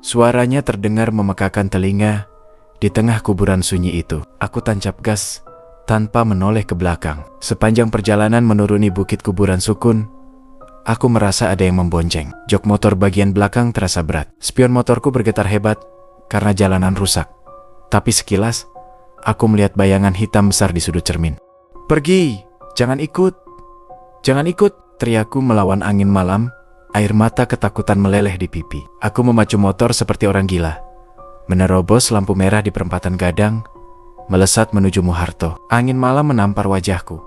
suaranya terdengar memekakan telinga di tengah kuburan sunyi itu. Aku tancap gas tanpa menoleh ke belakang. Sepanjang perjalanan menuruni bukit kuburan Sukun, aku merasa ada yang membonceng. Jok motor bagian belakang terasa berat. Spion motorku bergetar hebat karena jalanan rusak. Tapi sekilas, aku melihat bayangan hitam besar di sudut cermin. "Pergi, jangan ikut, jangan ikut!" teriakku melawan angin malam, air mata ketakutan meleleh di pipi. Aku memacu motor seperti orang gila, menerobos lampu merah di perempatan Gadang, melesat menuju Muharto. Angin malam menampar wajahku,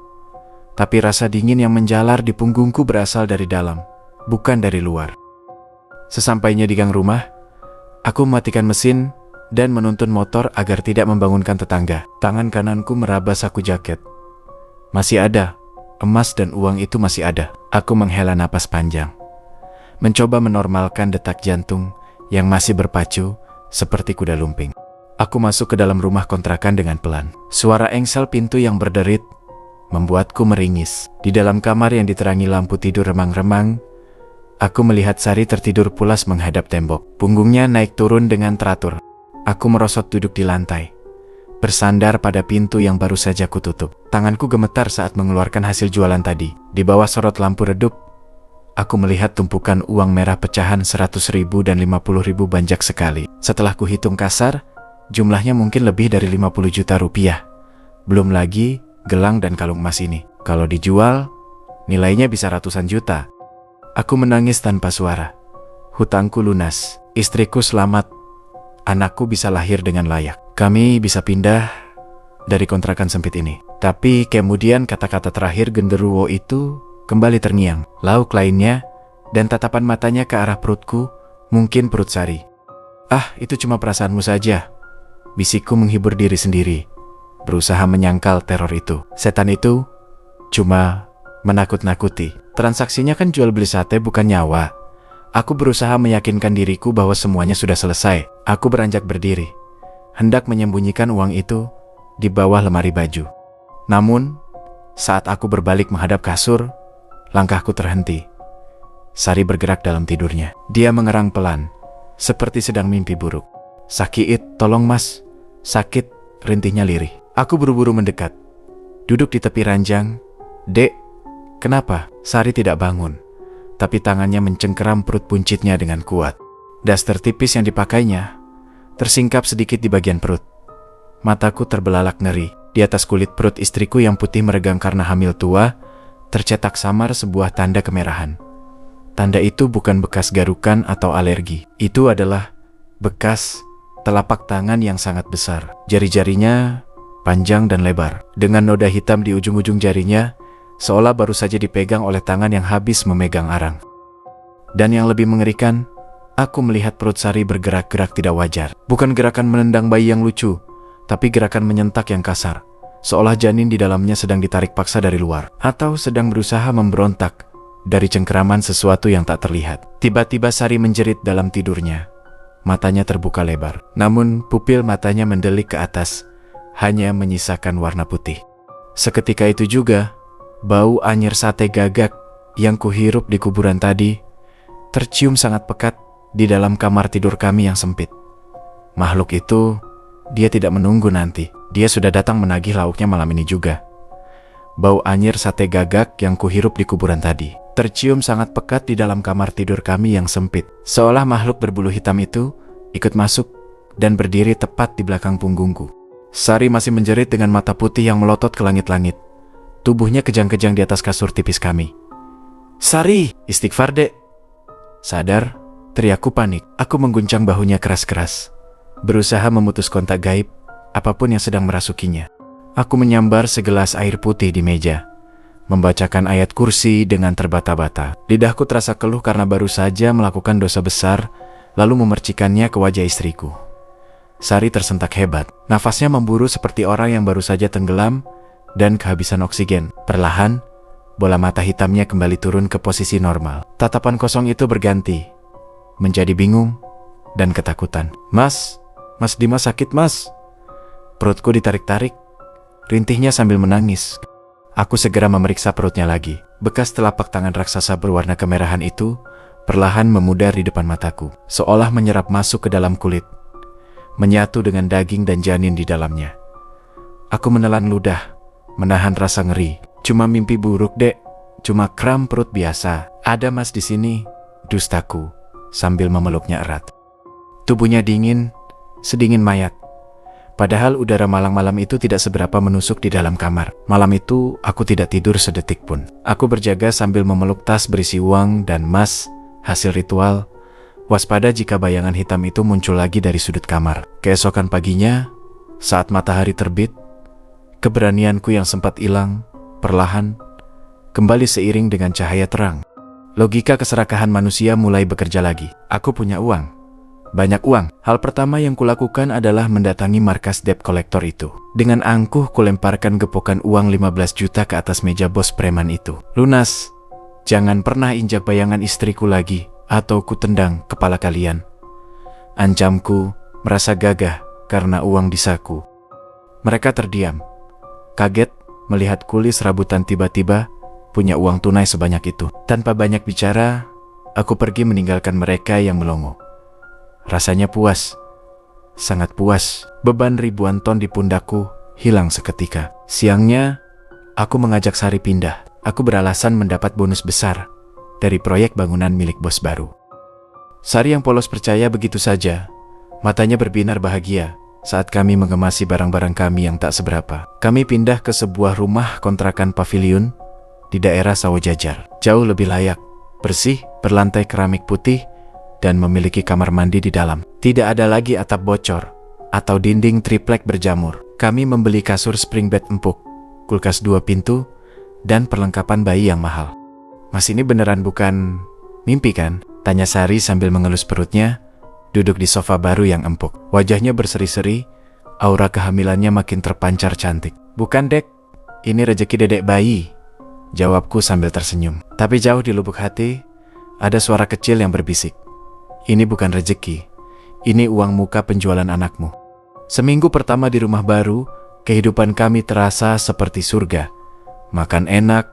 tapi rasa dingin yang menjalar di punggungku berasal dari dalam, bukan dari luar. Sesampainya di gang rumah, aku mematikan mesin dan menuntun motor agar tidak membangunkan tetangga. Tangan kananku meraba saku jaket. Masih ada, emas dan uang itu masih ada. Aku menghela napas panjang, mencoba menormalkan detak jantung yang masih berpacu seperti kuda lumping. Aku masuk ke dalam rumah kontrakan dengan pelan. Suara engsel pintu yang berderit membuatku meringis. Di dalam kamar yang diterangi lampu tidur remang-remang, aku melihat Sari tertidur pulas menghadap tembok. Punggungnya naik turun dengan teratur. Aku merosot duduk di lantai, bersandar pada pintu yang baru saja kututup. Tanganku gemetar saat mengeluarkan hasil jualan tadi. Di bawah sorot lampu redup, aku melihat tumpukan uang merah pecahan 100.000 dan 50.000 banjak sekali. Setelah kuhitung kasar, jumlahnya mungkin lebih dari 50 juta rupiah. Belum lagi gelang dan kalung emas ini. Kalau dijual, nilainya bisa ratusan juta. Aku menangis tanpa suara. Hutangku lunas, istriku selamat, anakku bisa lahir dengan layak. Kami bisa pindah dari kontrakan sempit ini. Tapi kemudian kata-kata terakhir genderuwo itu kembali terngiang. Lauk lainnya dan tatapan matanya ke arah perutku, mungkin perut Sari. "Ah, itu cuma perasaanmu saja," bisikku menghibur diri sendiri, berusaha menyangkal teror itu. Setan itu cuma menakut-nakuti. Transaksinya kan jual beli sate, bukan nyawa. Aku berusaha meyakinkan diriku bahwa semuanya sudah selesai. Aku beranjak berdiri, hendak menyembunyikan uang itu di bawah lemari baju. Namun, saat aku berbalik menghadap kasur, langkahku terhenti. Sari bergerak dalam tidurnya. Dia mengerang pelan, seperti sedang mimpi buruk. "Sakit, tolong mas. Sakit," rintihnya lirih. Aku buru-buru mendekat, duduk di tepi ranjang. "Dek, kenapa?" Sari tidak bangun, tapi tangannya mencengkeram perut buncitnya dengan kuat. Daster tipis yang dipakainya tersingkap sedikit di bagian perut. Mataku terbelalak ngeri. Di atas kulit perut istriku yang putih meregang karena hamil tua, tercetak samar sebuah tanda kemerahan. Tanda itu bukan bekas garukan atau alergi. Itu adalah bekas telapak tangan yang sangat besar. Jari-jarinya panjang dan lebar, dengan noda hitam di ujung-ujung jarinya, seolah baru saja dipegang oleh tangan yang habis memegang arang. Dan yang lebih mengerikan, aku melihat perut Sari bergerak-gerak tidak wajar. Bukan gerakan menendang bayi yang lucu, tapi gerakan menyentak yang kasar. Seolah janin di dalamnya sedang ditarik paksa dari luar, atau sedang berusaha memberontak dari cengkeraman sesuatu yang tak terlihat. Tiba-tiba Sari menjerit dalam tidurnya. Matanya terbuka lebar, namun pupil matanya mendelik ke atas, hanya menyisakan warna putih. Seketika itu juga, bau anyir sate gagak yang kuhirup di kuburan tadi tercium sangat pekat di dalam kamar tidur kami yang sempit. Makhluk itu, dia tidak menunggu nanti. Dia sudah datang menagih lauknya malam ini juga. Bau anyir sate gagak yang kuhirup di kuburan tadi tercium sangat pekat di dalam kamar tidur kami yang sempit. Seolah makhluk berbulu hitam itu ikut masuk dan berdiri tepat di belakang punggungku. Sari masih menjerit dengan mata putih yang melotot ke langit-langit. Tubuhnya kejang-kejang di atas kasur tipis kami. "Sari, istighfar dek." Sadar, teriakku panik. Aku mengguncang bahunya keras-keras, berusaha memutus kontak gaib apapun yang sedang merasukinya. Aku menyambar segelas air putih di meja, membacakan ayat kursi dengan terbata-bata. Lidahku terasa keluh karena baru saja melakukan dosa besar, lalu memercikannya ke wajah istriku. Sari tersentak hebat. Nafasnya memburu seperti orang yang baru saja tenggelam dan kehabisan oksigen. Perlahan, bola mata hitamnya kembali turun ke posisi normal. Tatapan kosong itu berganti menjadi bingung dan ketakutan. Mas Dimas sakit, Mas." Perutku ditarik-tarik, rintihnya sambil menangis. Aku segera memeriksa perutnya lagi. Bekas telapak tangan raksasa berwarna kemerahan itu perlahan memudar di depan mataku, seolah menyerap masuk ke dalam kulit, menyatu dengan daging dan janin di dalamnya. Aku menelan ludah, menahan rasa ngeri. "Cuma mimpi buruk, dek. Cuma kram perut biasa. Ada Mas di sini," dustaku, sambil memeluknya erat. Tubuhnya dingin, sedingin mayat. Padahal udara malam-malam itu tidak seberapa menusuk di dalam kamar. Malam itu aku tidak tidur sedetik pun. Aku berjaga sambil memeluk tas berisi uang dan emas hasil ritual, waspada jika bayangan hitam itu muncul lagi dari sudut kamar. Keesokan paginya, saat matahari terbit, keberanianku yang sempat hilang perlahan kembali seiring dengan cahaya terang. Logika keserakahan manusia mulai bekerja lagi. Aku punya uang. Banyak uang. Hal pertama yang kulakukan adalah mendatangi markas debt collector itu. Dengan angkuh kulemparkan gepokan uang 15 juta ke atas meja bos preman itu. "Lunas, jangan pernah injak bayangan istriku lagi, atau kutendang kepala kalian." Ancamku, merasa gagah karena uang di saku. Mereka terdiam, kaget melihat kulis rabutan tiba-tiba punya uang tunai sebanyak itu. Tanpa banyak bicara, aku pergi meninggalkan mereka yang melongo. Rasanya puas, sangat puas. Beban ribuan ton di pundakku hilang seketika. Siangnya, aku mengajak Sari pindah. Aku beralasan mendapat bonus besar dari proyek bangunan milik bos baru. Sari yang polos percaya begitu saja. Matanya berbinar bahagia saat kami mengemasi barang-barang kami yang tak seberapa. Kami pindah ke sebuah rumah kontrakan pavilion di daerah Sawojajar. Jauh lebih layak, bersih, berlantai keramik putih, dan memiliki kamar mandi di dalam. Tidak ada lagi atap bocor atau dinding triplek berjamur. Kami membeli kasur spring bed empuk, kulkas 2 pintu, dan perlengkapan bayi yang mahal. "Mas, ini beneran bukan mimpi kan?" tanya Sari sambil mengelus perutnya, duduk di sofa baru yang empuk. Wajahnya berseri-seri, aura kehamilannya makin terpancar cantik. "Bukan, Dek. Ini rezeki dedek bayi," jawabku sambil tersenyum. Tapi jauh di lubuk hati, ada suara kecil yang berbisik. "Ini bukan rezeki, ini uang muka penjualan anakmu." Seminggu pertama di rumah baru, kehidupan kami terasa seperti surga. Makan enak,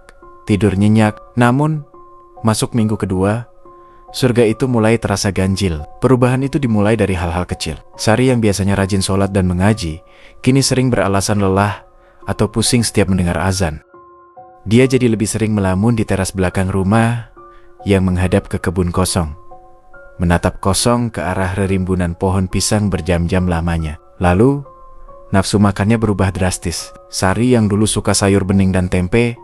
tidur nyenyak. Namun, masuk minggu kedua, surga itu mulai terasa ganjil. Perubahan itu dimulai dari hal-hal kecil. Sari yang biasanya rajin sholat dan mengaji, kini sering beralasan lelah atau pusing setiap mendengar azan. Dia jadi lebih sering melamun di teras belakang rumah yang menghadap ke kebun kosong, menatap kosong ke arah rerimbunan pohon pisang berjam-jam lamanya. Lalu, nafsu makannya berubah drastis. Sari yang dulu suka sayur bening dan tempe,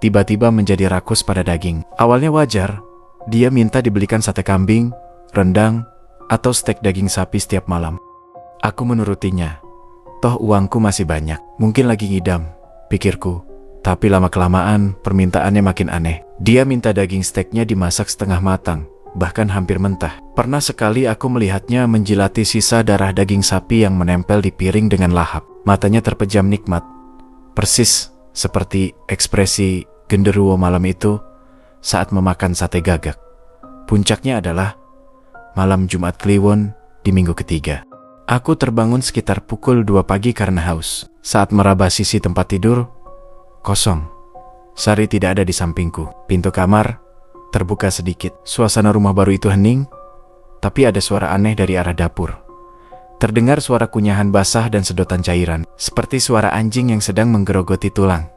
tiba-tiba menjadi rakus pada daging. Awalnya wajar, dia minta dibelikan sate kambing, rendang, atau stek daging sapi setiap malam. Aku menurutinya. Toh uangku masih banyak, mungkin lagi ngidam, pikirku. Tapi lama-kelamaan permintaannya makin aneh. Dia minta daging steknya dimasak setengah matang, bahkan hampir mentah. Pernah sekali aku melihatnya menjilati sisa darah daging sapi yang menempel di piring dengan lahap. Matanya terpejam nikmat, persis seperti ekspresi genderuwo malam itu saat memakan sate gagak. Puncaknya adalah malam Jumat Kliwon di minggu ketiga. Aku terbangun sekitar pukul 2 pagi karena haus. Saat meraba sisi tempat tidur, kosong. Sari tidak ada di sampingku. Pintu kamar terbuka sedikit. Suasana rumah baru itu hening, tapi ada suara aneh dari arah dapur. Terdengar suara kunyahan basah dan sedotan cairan, seperti suara anjing yang sedang menggerogoti tulang.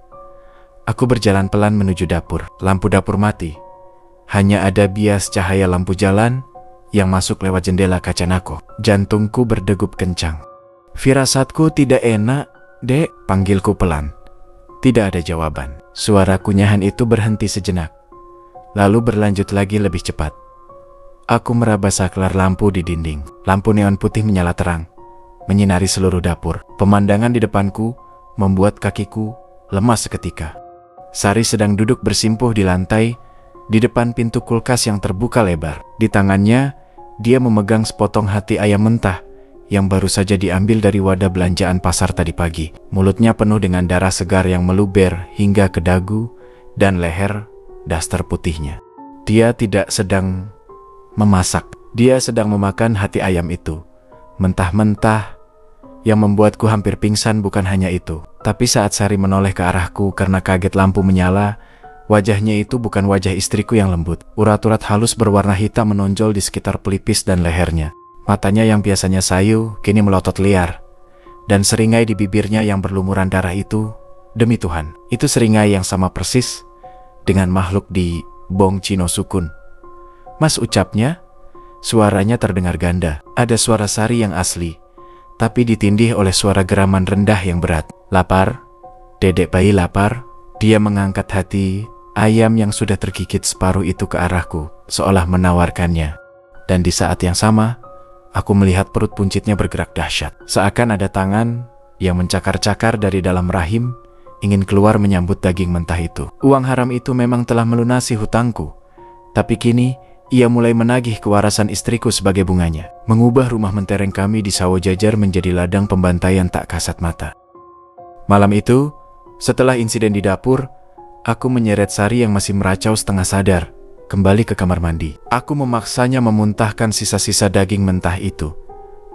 Aku berjalan pelan menuju dapur. Lampu dapur mati. Hanya ada bias cahaya lampu jalan yang masuk lewat jendela kaca nako. Jantungku berdegup kencang. Firasatku tidak enak, Dek, panggilku pelan. Tidak ada jawaban. Suara kunyahan itu berhenti sejenak, lalu berlanjut lagi lebih cepat. Aku meraba saklar lampu di dinding. Lampu neon putih menyala terang, menyinari seluruh dapur. Pemandangan di depanku membuat kakiku lemas seketika. Sari sedang duduk bersimpuh di lantai, di depan pintu kulkas yang terbuka lebar. Di tangannya, dia memegang sepotong hati ayam mentah yang baru saja diambil dari wadah belanjaan pasar tadi pagi. Mulutnya penuh dengan darah segar yang meluber hingga ke dagu dan leher daster putihnya. Dia tidak sedang memasak. Dia sedang memakan hati ayam itu, mentah-mentah. Yang membuatku hampir pingsan bukan hanya itu, tapi saat Sari menoleh ke arahku karena kaget lampu menyala, wajahnya itu bukan wajah istriku yang lembut. Urat-urat halus berwarna hitam menonjol di sekitar pelipis dan lehernya. Matanya yang biasanya sayu, kini melotot liar. Dan seringai di bibirnya yang berlumuran darah itu, demi Tuhan, itu seringai yang sama persis dengan makhluk di Bong Chino Sukun. Mas, ucapnya, suaranya terdengar ganda. Ada suara Sari yang asli, tapi ditindih oleh suara geraman rendah yang berat. Lapar? Dedek bayi lapar? Dia mengangkat hati ayam yang sudah tergigit separuh itu ke arahku, seolah menawarkannya. Dan di saat yang sama, aku melihat perut buncitnya bergerak dahsyat. Seakan ada tangan yang mencakar-cakar dari dalam rahim, ingin keluar menyambut daging mentah itu. Uang haram itu memang telah melunasi hutangku, tapi kini ia mulai menagih kewarasan istriku sebagai bunganya, mengubah rumah mentereng kami di Sawo Jajar menjadi ladang pembantaian tak kasat mata. Malam itu, setelah insiden di dapur, aku menyeret Sari yang masih meracau setengah sadar kembali ke kamar mandi. Aku memaksanya memuntahkan sisa-sisa daging mentah itu,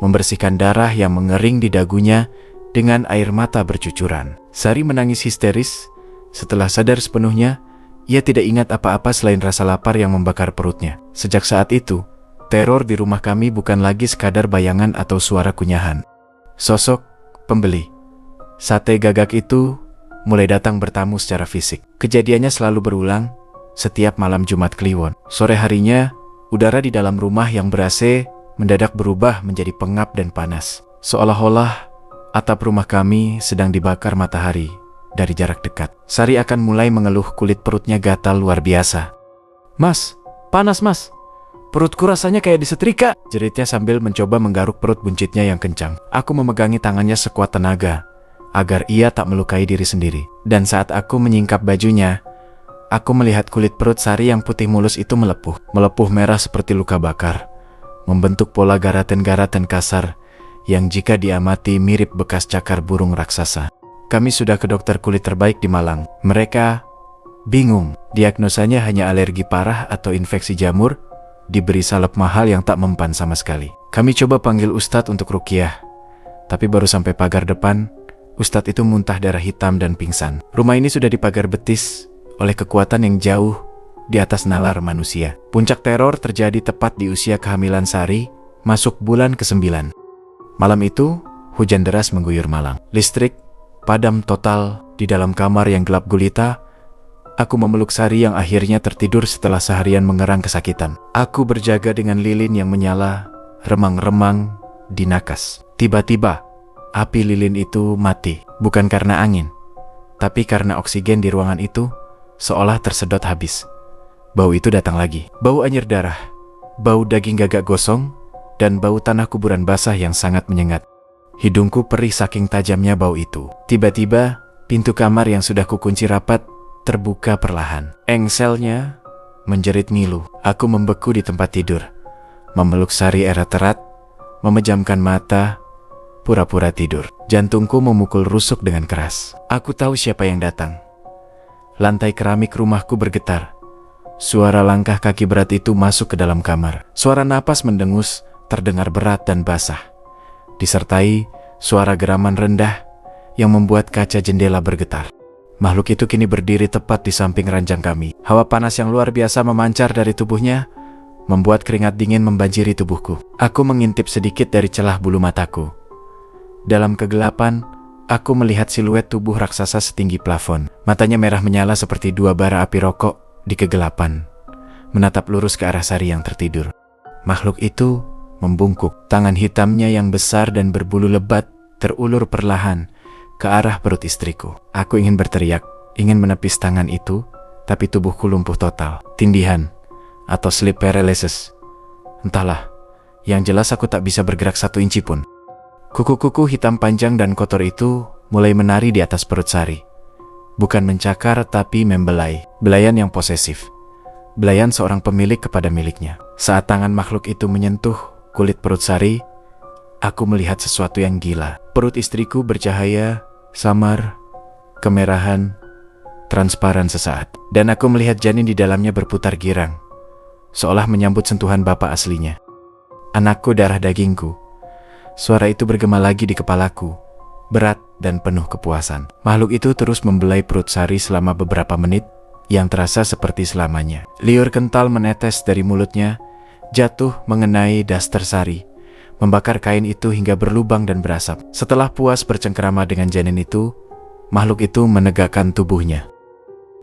membersihkan darah yang mengering di dagunya dengan air mata bercucuran. Sari menangis histeris. Setelah sadar sepenuhnya, ia tidak ingat apa-apa selain rasa lapar yang membakar perutnya. Sejak saat itu, teror di rumah kami bukan lagi sekadar bayangan atau suara kunyahan. Sosok pembeli sate gagak itu mulai datang bertamu secara fisik. Kejadiannya selalu berulang setiap malam Jumat Kliwon. Sore harinya, udara di dalam rumah yang ber-AC mendadak berubah menjadi pengap dan panas. Seolah-olah atap rumah kami sedang dibakar matahari dari jarak dekat. Sari akan mulai mengeluh kulit perutnya gatal luar biasa. Mas, panas mas. Perutku rasanya kayak disetrika, jeritnya sambil mencoba menggaruk perut buncitnya yang kencang. Aku memegangi tangannya sekuat tenaga, agar ia tak melukai diri sendiri. Dan saat aku menyingkap bajunya, aku melihat kulit perut Sari yang putih mulus itu melepuh. Melepuh merah seperti luka bakar, membentuk pola garaten-garaten kasar yang jika diamati mirip bekas cakar burung raksasa. Kami sudah ke dokter kulit terbaik di Malang. Mereka bingung. Diagnosanya hanya alergi parah atau infeksi jamur, diberi salep mahal yang tak mempan sama sekali. Kami coba panggil Ustadz untuk ruqyah, tapi baru sampai pagar depan, Ustadz itu muntah darah hitam dan pingsan. Rumah ini sudah dipagar betis oleh kekuatan yang jauh di atas nalar manusia. Puncak teror terjadi tepat di usia kehamilan Sari, masuk bulan ke-9. Malam itu, hujan deras mengguyur Malang. Listrik padam total di dalam kamar yang gelap gulita. Aku memeluk Sari yang akhirnya tertidur setelah seharian mengerang kesakitan. Aku berjaga dengan lilin yang menyala, remang-remang di nakas. Tiba-tiba, api lilin itu mati. Bukan karena angin, tapi karena oksigen di ruangan itu seolah tersedot habis. Bau itu datang lagi. Bau anyir darah, bau daging gagak gosong, dan bau tanah kuburan basah yang sangat menyengat. Hidungku perih saking tajamnya bau itu. Tiba-tiba, pintu kamar yang sudah kukunci rapat terbuka perlahan. Engselnya, menjerit ngilu. Aku membeku di tempat tidur, memeluk Sari erat-erat, memejamkan mata, pura-pura tidur. Jantungku memukul rusuk dengan keras. Aku tahu siapa yang datang. Lantai keramik rumahku bergetar. Suara langkah kaki berat itu masuk ke dalam kamar. Suara napas mendengus terdengar berat dan basah, disertai suara geraman rendah yang membuat kaca jendela bergetar. Makhluk itu kini berdiri tepat di samping ranjang kami. Hawa panas yang luar biasa memancar dari tubuhnya, membuat keringat dingin membanjiri tubuhku. Aku mengintip sedikit dari celah bulu mataku. Dalam kegelapan, aku melihat siluet tubuh raksasa setinggi plafon. Matanya merah menyala seperti dua bara api rokok di kegelapan, menatap lurus ke arah Sari yang tertidur. Makhluk itu membungkuk. Tangan hitamnya yang besar dan berbulu lebat terulur perlahan ke arah perut istriku. Aku ingin berteriak, ingin menepis tangan itu, tapi tubuhku lumpuh total. Tindihan atau sleep paralysis, entahlah. Yang jelas aku tak bisa bergerak 1 inci pun. Kuku-kuku hitam panjang dan kotor itu mulai menari di atas perut Sari. Bukan mencakar tapi membelai. Belayan yang posesif. Belayan seorang pemilik kepada miliknya. Saat tangan makhluk itu menyentuh kulit perut Sari, aku melihat sesuatu yang gila. Perut istriku bercahaya, samar, kemerahan, transparan sesaat. Dan aku melihat janin di dalamnya berputar girang, seolah menyambut sentuhan bapak aslinya. Anakku, darah dagingku. Suara itu bergema lagi di kepalaku, berat dan penuh kepuasan. Makhluk itu terus membelai perut Sari selama beberapa menit, yang terasa seperti selamanya. Liur kental menetes dari mulutnya, jatuh mengenai daster Sari, membakar kain itu hingga berlubang dan berasap. Setelah puas bercengkerama dengan janin itu, makhluk itu menegakkan tubuhnya.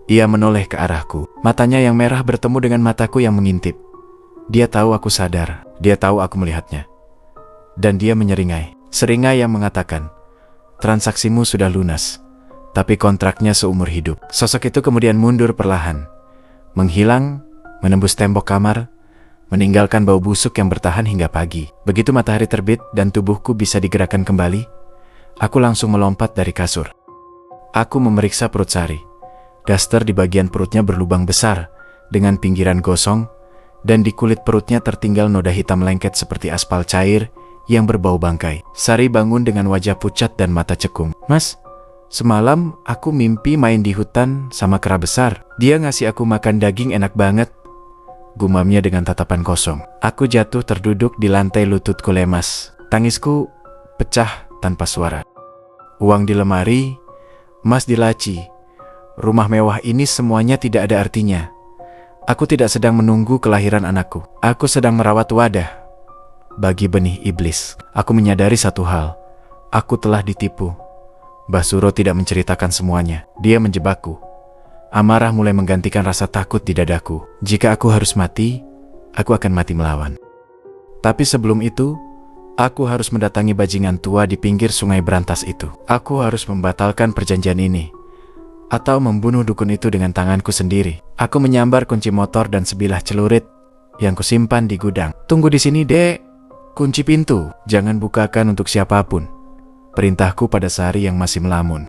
Ia menoleh ke arahku. Matanya yang merah bertemu dengan mataku yang mengintip. Dia tahu aku sadar, dia tahu aku melihatnya. Dan dia menyeringai. Seringai yang mengatakan, transaksimu sudah lunas, tapi kontraknya seumur hidup. Sosok itu kemudian mundur perlahan, menghilang, menembus tembok kamar, meninggalkan bau busuk yang bertahan hingga pagi. Begitu matahari terbit dan tubuhku bisa digerakkan kembali, aku langsung melompat dari kasur. Aku memeriksa perut Sari. Daster di bagian perutnya berlubang besar, dengan pinggiran gosong, dan di kulit perutnya tertinggal noda hitam lengket seperti aspal cair yang berbau bangkai. Sari bangun dengan wajah pucat dan mata cekung. Mas, semalam aku mimpi main di hutan sama kera besar. Dia ngasih aku makan daging enak banget, gumamnya dengan tatapan kosong. Aku jatuh terduduk di lantai, lututku lemas. Tangisku pecah tanpa suara. Uang di lemari, emas di laci, rumah mewah ini semuanya tidak ada artinya. Aku tidak sedang menunggu kelahiran anakku. Aku sedang merawat wadah bagi benih iblis. Aku menyadari satu hal. Aku telah ditipu. Mbah Suro tidak menceritakan semuanya. Dia menjebakku. Amarah mulai menggantikan rasa takut di dadaku. Jika aku harus mati, aku akan mati melawan. Tapi sebelum itu, aku harus mendatangi bajingan tua di pinggir sungai berantas itu. Aku harus membatalkan perjanjian ini, atau membunuh dukun itu dengan tanganku sendiri. Aku menyambar kunci motor dan sebilah celurit yang kusimpan di gudang. Tunggu di sini, Dek. Kunci pintu, jangan bukakan untuk siapapun. Perintahku pada Sari yang masih melamun.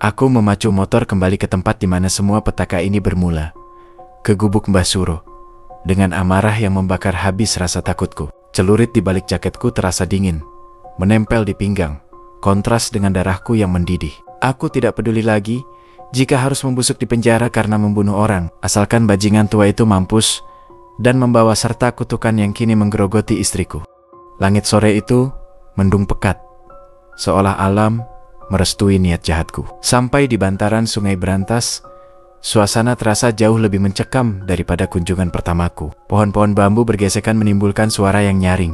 Aku memacu motor kembali ke tempat di mana semua petaka ini bermula, ke gubuk Mbah Suro. Dengan amarah yang membakar habis rasa takutku. Celurit di balik jaketku terasa dingin, menempel di pinggang, kontras dengan darahku yang mendidih. Aku tidak peduli lagi jika harus membusuk di penjara karena membunuh orang, asalkan bajingan tua itu mampus dan membawa serta kutukan yang kini menggerogoti istriku. Langit sore itu mendung pekat, seolah alam merestui niat jahatku. Sampai di bantaran sungai berantas, suasana terasa jauh lebih mencekam daripada kunjungan pertamaku. Pohon-pohon bambu bergesekan menimbulkan suara yang nyaring,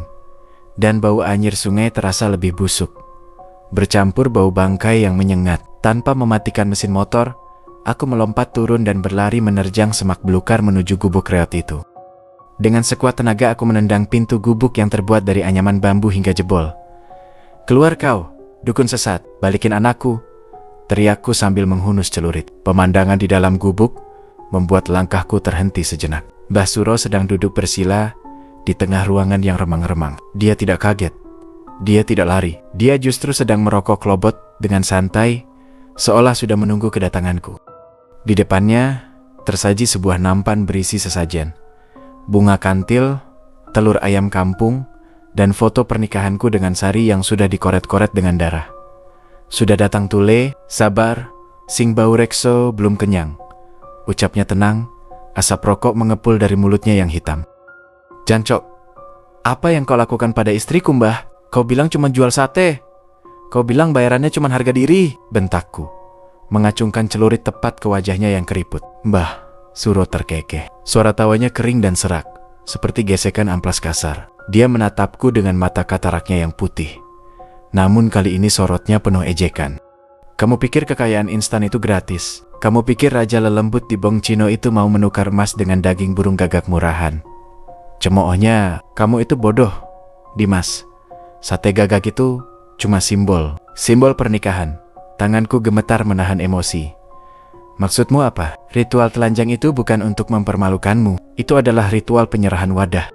dan bau anyir sungai terasa lebih busuk, bercampur bau bangkai yang menyengat. Tanpa mematikan mesin motor, aku melompat turun dan berlari menerjang semak belukar menuju gubuk reot itu. Dengan sekuat tenaga aku menendang pintu gubuk yang terbuat dari anyaman bambu hingga jebol. Keluar kau, dukun sesat, balikin anakku, teriakku sambil menghunus celurit. Pemandangan di dalam gubuk membuat langkahku terhenti sejenak. Mbah Suro sedang duduk bersila di tengah ruangan yang remang-remang. Dia tidak kaget, dia tidak lari, dia justru sedang merokok klobot dengan santai, seolah sudah menunggu kedatanganku. Di depannya tersaji sebuah nampan berisi sesajen. Bunga kantil, telur ayam kampung, dan foto pernikahanku dengan Sari yang sudah dikoret-koret dengan darah. Sudah datang Tule, sabar, sing bau rekso belum kenyang. Ucapnya tenang, asap rokok mengepul dari mulutnya yang hitam. Jancok, apa yang kau lakukan pada istriku, Mbah? Kau bilang cuma jual sate. Kau bilang bayarannya cuma harga diri, bentakku. Mengacungkan celurit tepat ke wajahnya yang keriput. Mbah, Suro terkekeh. Suara tawanya kering dan serak, seperti gesekan amplas kasar. Dia menatapku dengan mata kataraknya yang putih. Namun kali ini sorotnya penuh ejekan. Kamu pikir kekayaan instan itu gratis? Kamu pikir Raja Lelembut di Bong Cino itu mau menukar emas dengan daging burung gagak murahan? Cemoohnya, kamu itu bodoh, Dimas. Sate gagak itu cuma simbol pernikahan. Tanganku gemetar menahan emosi. Maksudmu apa? Ritual telanjang itu bukan untuk mempermalukanmu. Itu adalah ritual penyerahan wadah.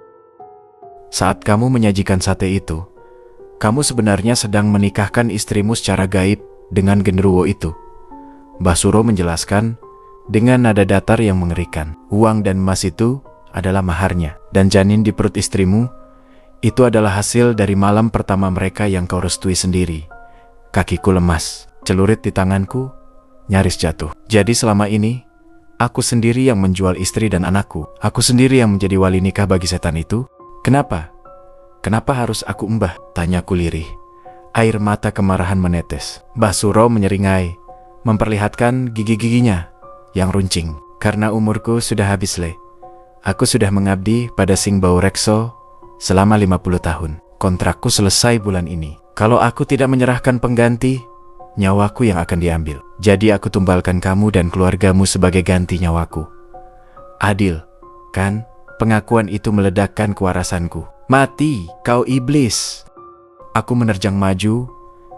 Saat kamu menyajikan sate itu, kamu sebenarnya sedang menikahkan istrimu secara gaib dengan genderuwo itu. Mbah Suro menjelaskan dengan nada datar yang mengerikan. Uang dan emas itu adalah maharnya. Dan janin di perut istrimu, itu adalah hasil dari malam pertama mereka yang kau restui sendiri. Kakiku lemas. Celurit di tanganku nyaris jatuh. Jadi selama ini, aku sendiri yang menjual istri dan anakku. Aku sendiri yang menjadi wali nikah bagi setan itu. Kenapa? Kenapa harus aku, Mbah? Tanyaku lirih. Air mata kemarahan menetes. Mbah Suro menyeringai, memperlihatkan gigi-giginya yang runcing. Karena umurku sudah habis, Le. Aku sudah mengabdi pada Sing Bau Rekso selama 50 tahun. Kontrakku selesai bulan ini. Kalau aku tidak menyerahkan pengganti, nyawaku yang akan diambil. Jadi aku tumbalkan kamu dan keluargamu sebagai ganti nyawaku. Adil, kan? Pengakuan itu meledakkan kewarasanku. Mati, kau iblis! Aku menerjang maju,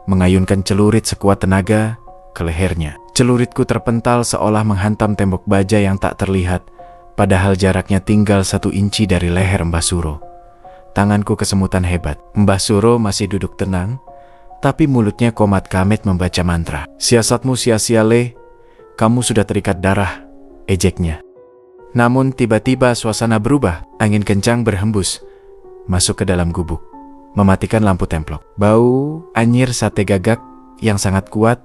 mengayunkan celurit sekuat tenaga ke lehernya. Celuritku terpental seolah menghantam tembok baja yang tak terlihat, padahal jaraknya tinggal 1 inci dari leher Mbah Suro. Tanganku kesemutan hebat. Mbah Suro masih duduk tenang, tapi mulutnya komat kamit membaca mantra. Siasatmu sia-sia, Le. Kamu sudah terikat darah, ejeknya. Namun tiba-tiba suasana berubah. Angin kencang berhembus masuk ke dalam gubuk, mematikan lampu templok. Bau anyir sate gagak yang sangat kuat,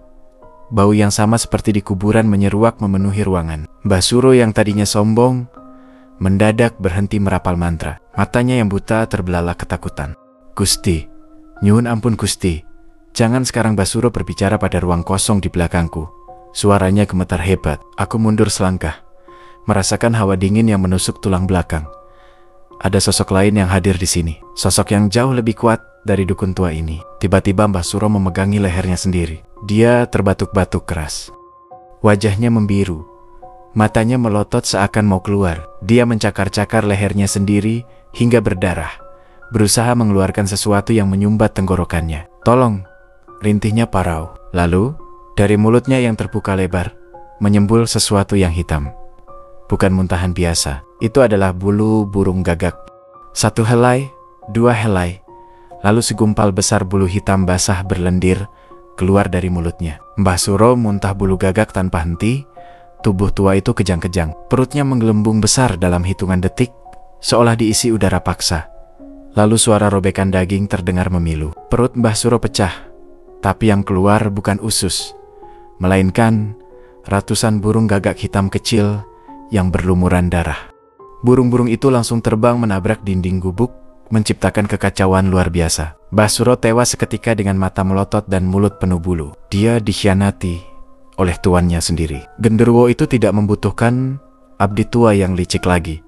bau yang sama seperti di kuburan menyeruak memenuhi ruangan. Mbah Suro yang tadinya sombong, mendadak berhenti merapal mantra. Matanya yang buta terbelalak ketakutan. Gusti, nyuwun ampun Gusti. Jangan sekarang Mbah Suro berbicara pada ruang kosong di belakangku. Suaranya gemetar hebat. Aku mundur selangkah, merasakan hawa dingin yang menusuk tulang belakang. Ada sosok lain yang hadir di sini. Sosok yang jauh lebih kuat dari dukun tua ini. Tiba-tiba Mbah Suro memegangi lehernya sendiri. Dia terbatuk-batuk keras. Wajahnya membiru. Matanya melotot seakan mau keluar. Dia mencakar-cakar lehernya sendiri hingga berdarah, berusaha mengeluarkan sesuatu yang menyumbat tenggorokannya. Tolong, rintihnya parau. Lalu, dari mulutnya yang terbuka lebar, menyembul sesuatu yang hitam. Bukan muntahan biasa, itu adalah bulu burung gagak. 1 helai, 2 helai, lalu segumpal besar bulu hitam basah berlendir keluar dari mulutnya. Mbah Suro muntah bulu gagak tanpa henti. Tubuh tua itu kejang-kejang. Perutnya menggelembung besar dalam hitungan detik, seolah diisi udara paksa. Lalu suara robekan daging terdengar memilu. Perut Mbah Suro pecah, tapi yang keluar bukan usus, melainkan ratusan burung gagak hitam kecil yang berlumuran darah. Burung-burung itu langsung terbang menabrak dinding gubuk, menciptakan kekacauan luar biasa. Mbah Suro tewas seketika dengan mata melotot dan mulut penuh bulu. Dia dikhianati oleh tuannya sendiri. Genderuwo itu tidak membutuhkan abdi tua yang licik lagi.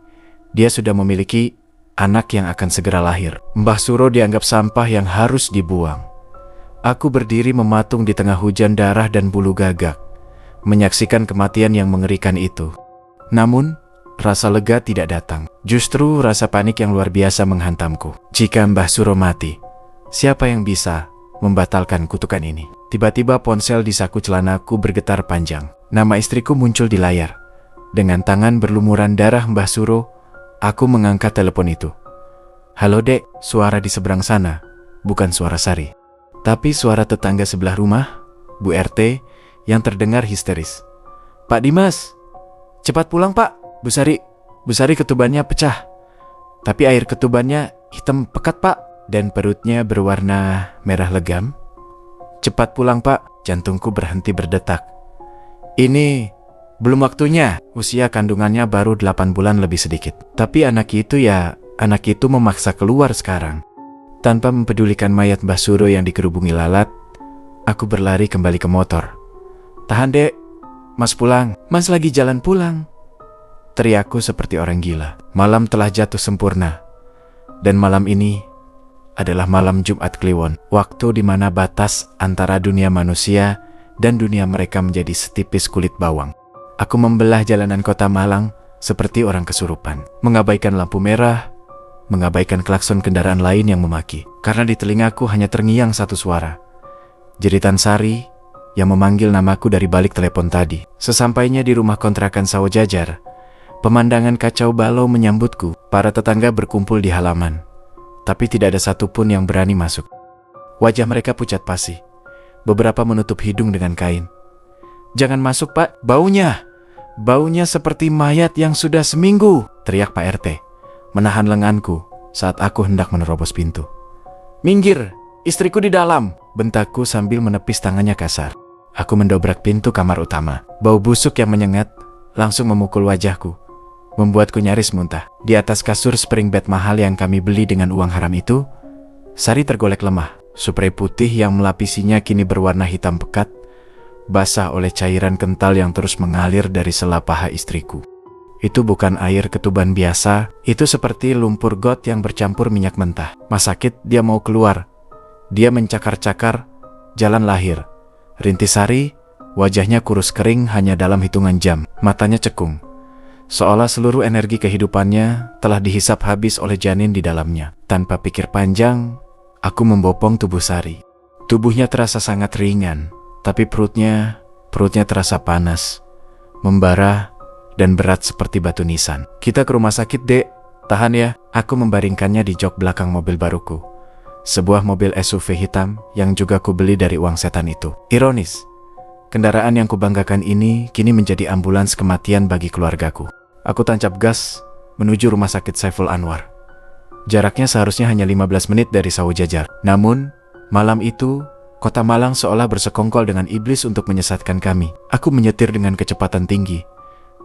Dia sudah memiliki anak yang akan segera lahir. Mbah Suro dianggap sampah yang harus dibuang. Aku berdiri mematung di tengah hujan darah dan bulu gagak, menyaksikan kematian yang mengerikan itu. Namun, rasa lega tidak datang. Justru rasa panik yang luar biasa menghantamku. Jika Mbah Suro mati, siapa yang bisa membatalkan kutukan ini? Tiba-tiba ponsel di saku celanaku bergetar panjang. Nama istriku muncul di layar. Dengan tangan berlumuran darah Mbah Suro, aku mengangkat telepon itu. Halo Dek, suara di seberang sana, bukan suara Sari, tapi suara tetangga sebelah rumah, Bu RT, yang terdengar histeris. Pak Dimas, Cepat pulang, Pak. Bu Sari ketubannya pecah. Tapi air ketubannya hitam pekat, Pak. Dan perutnya berwarna merah legam. Cepat pulang, Pak. Jantungku berhenti berdetak. Ini belum waktunya. Usia kandungannya baru 8 bulan lebih sedikit. Tapi anak itu memaksa keluar sekarang. Tanpa mempedulikan mayat Mbah Suro yang dikerubungi lalat, aku berlari kembali ke motor. Tahan, Dek. Mas pulang. Mas lagi jalan pulang. Teriakku seperti orang gila. Malam telah jatuh sempurna. Dan malam ini adalah malam Jumat Kliwon. Waktu di mana batas antara dunia manusia dan dunia mereka menjadi setipis kulit bawang. Aku membelah jalanan kota Malang seperti orang kesurupan. Mengabaikan lampu merah, mengabaikan klakson kendaraan lain yang memaki. Karena di telingaku hanya terngiang satu suara. Jeritan Sari yang memanggil namaku dari balik telepon tadi. Sesampainya di rumah kontrakan Sawo Jajar, pemandangan kacau balau menyambutku. Para tetangga berkumpul di halaman, tapi tidak ada satupun yang berani masuk. Wajah mereka pucat pasi. Beberapa menutup hidung dengan kain. Jangan masuk, Pak. Baunya seperti mayat yang sudah seminggu, teriak Pak RT, menahan lenganku saat aku hendak menerobos pintu. Minggir, istriku di dalam, bentakku sambil menepis tangannya kasar. Aku mendobrak pintu kamar utama. Bau busuk yang menyengat langsung memukul wajahku, membuatku nyaris muntah. Di atas kasur spring bed mahal yang kami beli dengan uang haram itu, Sari tergolek lemah. Spray putih yang melapisinya kini berwarna hitam pekat, basah oleh cairan kental yang terus mengalir dari sela paha istriku. Itu bukan air ketuban biasa, itu seperti lumpur got yang bercampur minyak mentah. Mas sakit, dia mau keluar. Dia mencakar-cakar jalan lahir. Rintisari, wajahnya kurus kering hanya dalam hitungan jam. Matanya cekung, seolah seluruh energi kehidupannya telah dihisap habis oleh janin di dalamnya. Tanpa pikir panjang, aku membopong tubuh Sari. Tubuhnya terasa sangat ringan, tapi perutnya terasa panas, membara, dan berat seperti batu nisan. Kita ke rumah sakit, Dek. Tahan ya. Aku membaringkannya di jok belakang mobil baruku. Sebuah mobil SUV hitam yang juga kubeli dari uang setan itu. Ironis, kendaraan yang kubanggakan ini kini menjadi ambulans kematian bagi keluargaku. Aku tancap gas menuju rumah sakit Saiful Anwar. Jaraknya seharusnya hanya 15 menit dari Sawo Jajar. Namun, malam itu, kota Malang seolah bersekongkol dengan iblis untuk menyesatkan kami. Aku menyetir dengan kecepatan tinggi.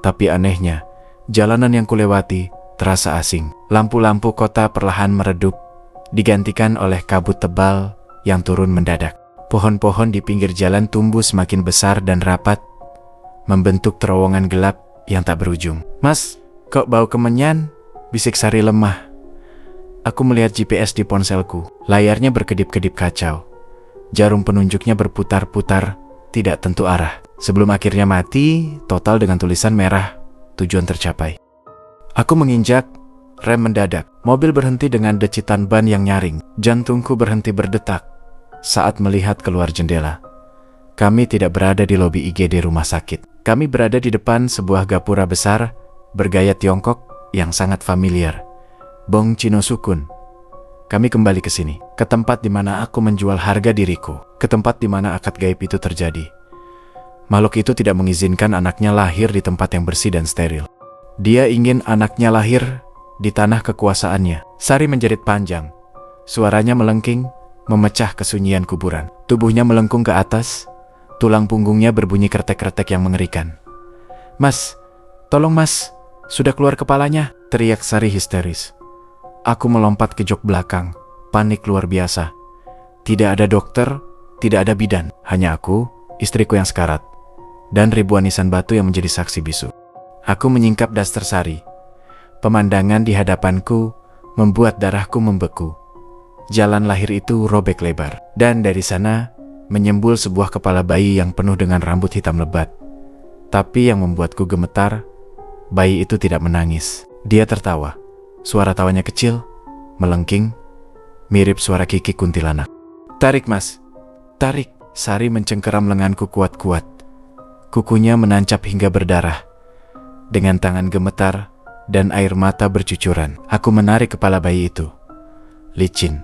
Tapi anehnya, jalanan yang kulewati terasa asing. Lampu-lampu kota perlahan meredup, digantikan oleh kabut tebal yang turun mendadak. Pohon-pohon di pinggir jalan tumbuh semakin besar dan rapat, membentuk terowongan gelap yang tak berujung. Mas, kok bau kemenyan? Bisik Sari lemah. Aku melihat GPS di ponselku. Layarnya berkedip-kedip kacau. Jarum penunjuknya berputar-putar, tidak tentu arah. Sebelum akhirnya mati, total dengan tulisan merah, tujuan tercapai. Aku menginjak rem mendadak. Mobil berhenti dengan decitan ban yang nyaring. Jantungku berhenti berdetak saat melihat keluar jendela. Kami tidak berada di lobi IGD rumah sakit. Kami berada di depan sebuah gapura besar bergaya Tiongkok yang sangat familiar. Bong Chino Sukun. Kami kembali ke sini, ke tempat di mana aku menjual harga diriku, ke tempat di mana akad gaib itu terjadi. Makhluk itu tidak mengizinkan anaknya lahir di tempat yang bersih dan steril. Dia ingin anaknya lahir di tanah kekuasaannya. Sari menjerit panjang. Suaranya melengking, memecah kesunyian kuburan. Tubuhnya melengkung ke atas, tulang punggungnya berbunyi kretek-kretek yang mengerikan. Mas, tolong mas, sudah keluar kepalanya, teriak Sari histeris. Aku melompat ke jok belakang, panik luar biasa. Tidak ada dokter, tidak ada bidan, hanya aku, istriku yang sekarat, dan ribuan nisan batu yang menjadi saksi bisu. Aku menyingkap daster Sari. Pemandangan di hadapanku membuat darahku membeku. Jalan lahir itu robek lebar, dan dari sana menyembul sebuah kepala bayi yang penuh dengan rambut hitam lebat. Tapi yang membuatku gemetar, bayi itu tidak menangis. Dia tertawa. Suara tawanya kecil, melengking, mirip suara Kiki kuntilanak. Tarik mas, tarik. Sari mencengkeram lenganku kuat-kuat. Kukunya menancap hingga berdarah. Dengan tangan gemetar dan air mata bercucuran, aku menarik kepala bayi itu. Licin,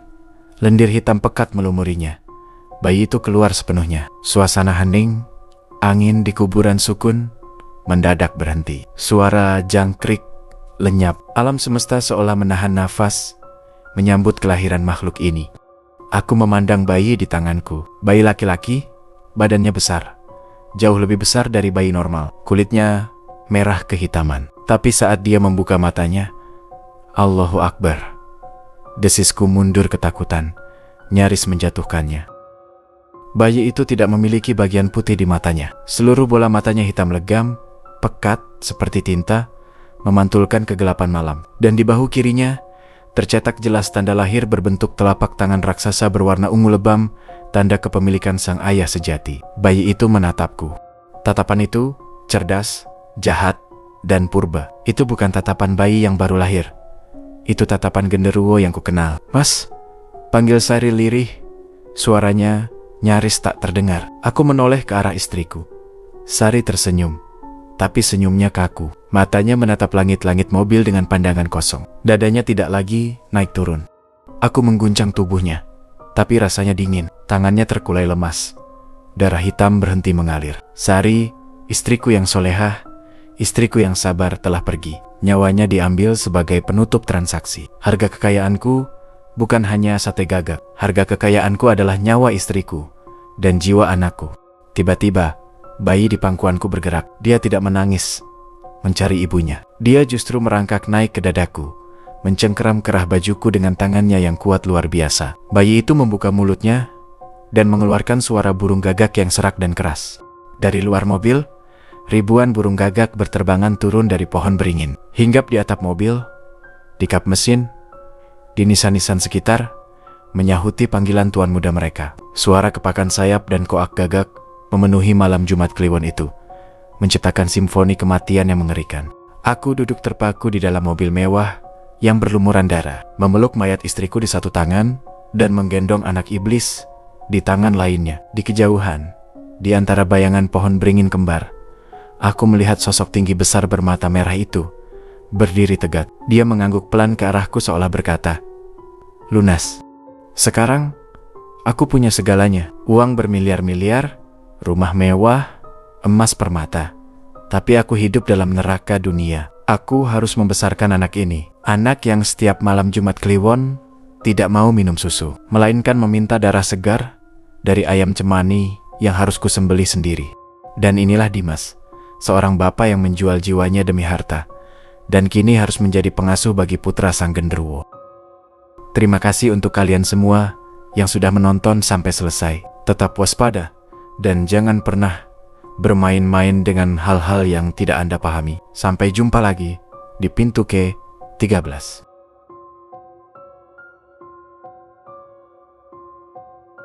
lendir hitam pekat melumurinya. Bayi itu keluar sepenuhnya. Suasana hening, angin di kuburan sukun mendadak berhenti. Suara jangkrik lenyap. Alam semesta seolah menahan nafas menyambut kelahiran makhluk ini. Aku memandang bayi di tanganku. Bayi laki-laki, badannya besar. Jauh lebih besar dari bayi normal. Kulitnya merah kehitaman. Tapi saat dia membuka matanya, Allahu Akbar. Desisku mundur ketakutan, nyaris menjatuhkannya. Bayi itu tidak memiliki bagian putih di matanya. Seluruh bola matanya hitam legam, pekat seperti tinta, memantulkan kegelapan malam. Dan di bahu kirinya, tercetak jelas tanda lahir berbentuk telapak tangan raksasa berwarna ungu lebam, tanda kepemilikan sang ayah sejati. Bayi itu menatapku. Tatapan itu cerdas, jahat, dan purba. Itu bukan tatapan bayi yang baru lahir. Itu tatapan genderuwo yang kukenal. Mas, panggil Sari lirih. Suaranya nyaris tak terdengar. Aku menoleh ke arah istriku. Sari tersenyum, tapi senyumnya kaku. Matanya menatap langit-langit mobil dengan pandangan kosong. Dadanya tidak lagi naik turun. Aku mengguncang tubuhnya, tapi rasanya dingin. Tangannya terkulai lemas. Darah hitam berhenti mengalir. Sari, istriku yang solehah, istriku yang sabar telah pergi. Nyawanya diambil sebagai penutup transaksi. Harga kekayaanku bukan hanya sate gagak. Harga kekayaanku adalah nyawa istriku dan jiwa anakku. Tiba-tiba, bayi di pangkuanku bergerak. Dia tidak menangis mencari ibunya. Dia justru merangkak naik ke dadaku, mencengkeram kerah bajuku dengan tangannya yang kuat luar biasa. Bayi itu membuka mulutnya dan mengeluarkan suara burung gagak yang serak dan keras. Dari luar mobil, ribuan burung gagak berterbangan turun dari pohon beringin. Hinggap di atap mobil, di kap mesin, di nisan-nisan sekitar, menyahuti panggilan tuan muda mereka. Suara kepakan sayap dan koak gagak memenuhi malam Jumat Kliwon itu, menciptakan simfoni kematian yang mengerikan. Aku duduk terpaku di dalam mobil mewah yang berlumuran darah, memeluk mayat istriku di satu tangan dan menggendong anak iblis di tangan lainnya. Di kejauhan, di antara bayangan pohon beringin kembar, aku melihat sosok tinggi besar bermata merah itu berdiri tegak. Dia mengangguk pelan ke arahku seolah berkata, "Lunas. Sekarang, aku punya segalanya. Uang bermiliar-miliar, rumah mewah, emas permata. Tapi aku hidup dalam neraka dunia. Aku harus membesarkan anak ini. Anak yang setiap malam Jumat Kliwon tidak mau minum susu, melainkan meminta darah segar dari ayam cemani yang harus kusembelih sendiri." Dan inilah Dimas, seorang bapak yang menjual jiwanya demi harta, dan kini harus menjadi pengasuh bagi putra sang genderuwo. Terima kasih untuk kalian semua yang sudah menonton sampai selesai. Tetap waspada, dan jangan pernah bermain-main dengan hal-hal yang tidak Anda pahami. Sampai jumpa lagi di pintu ke-13.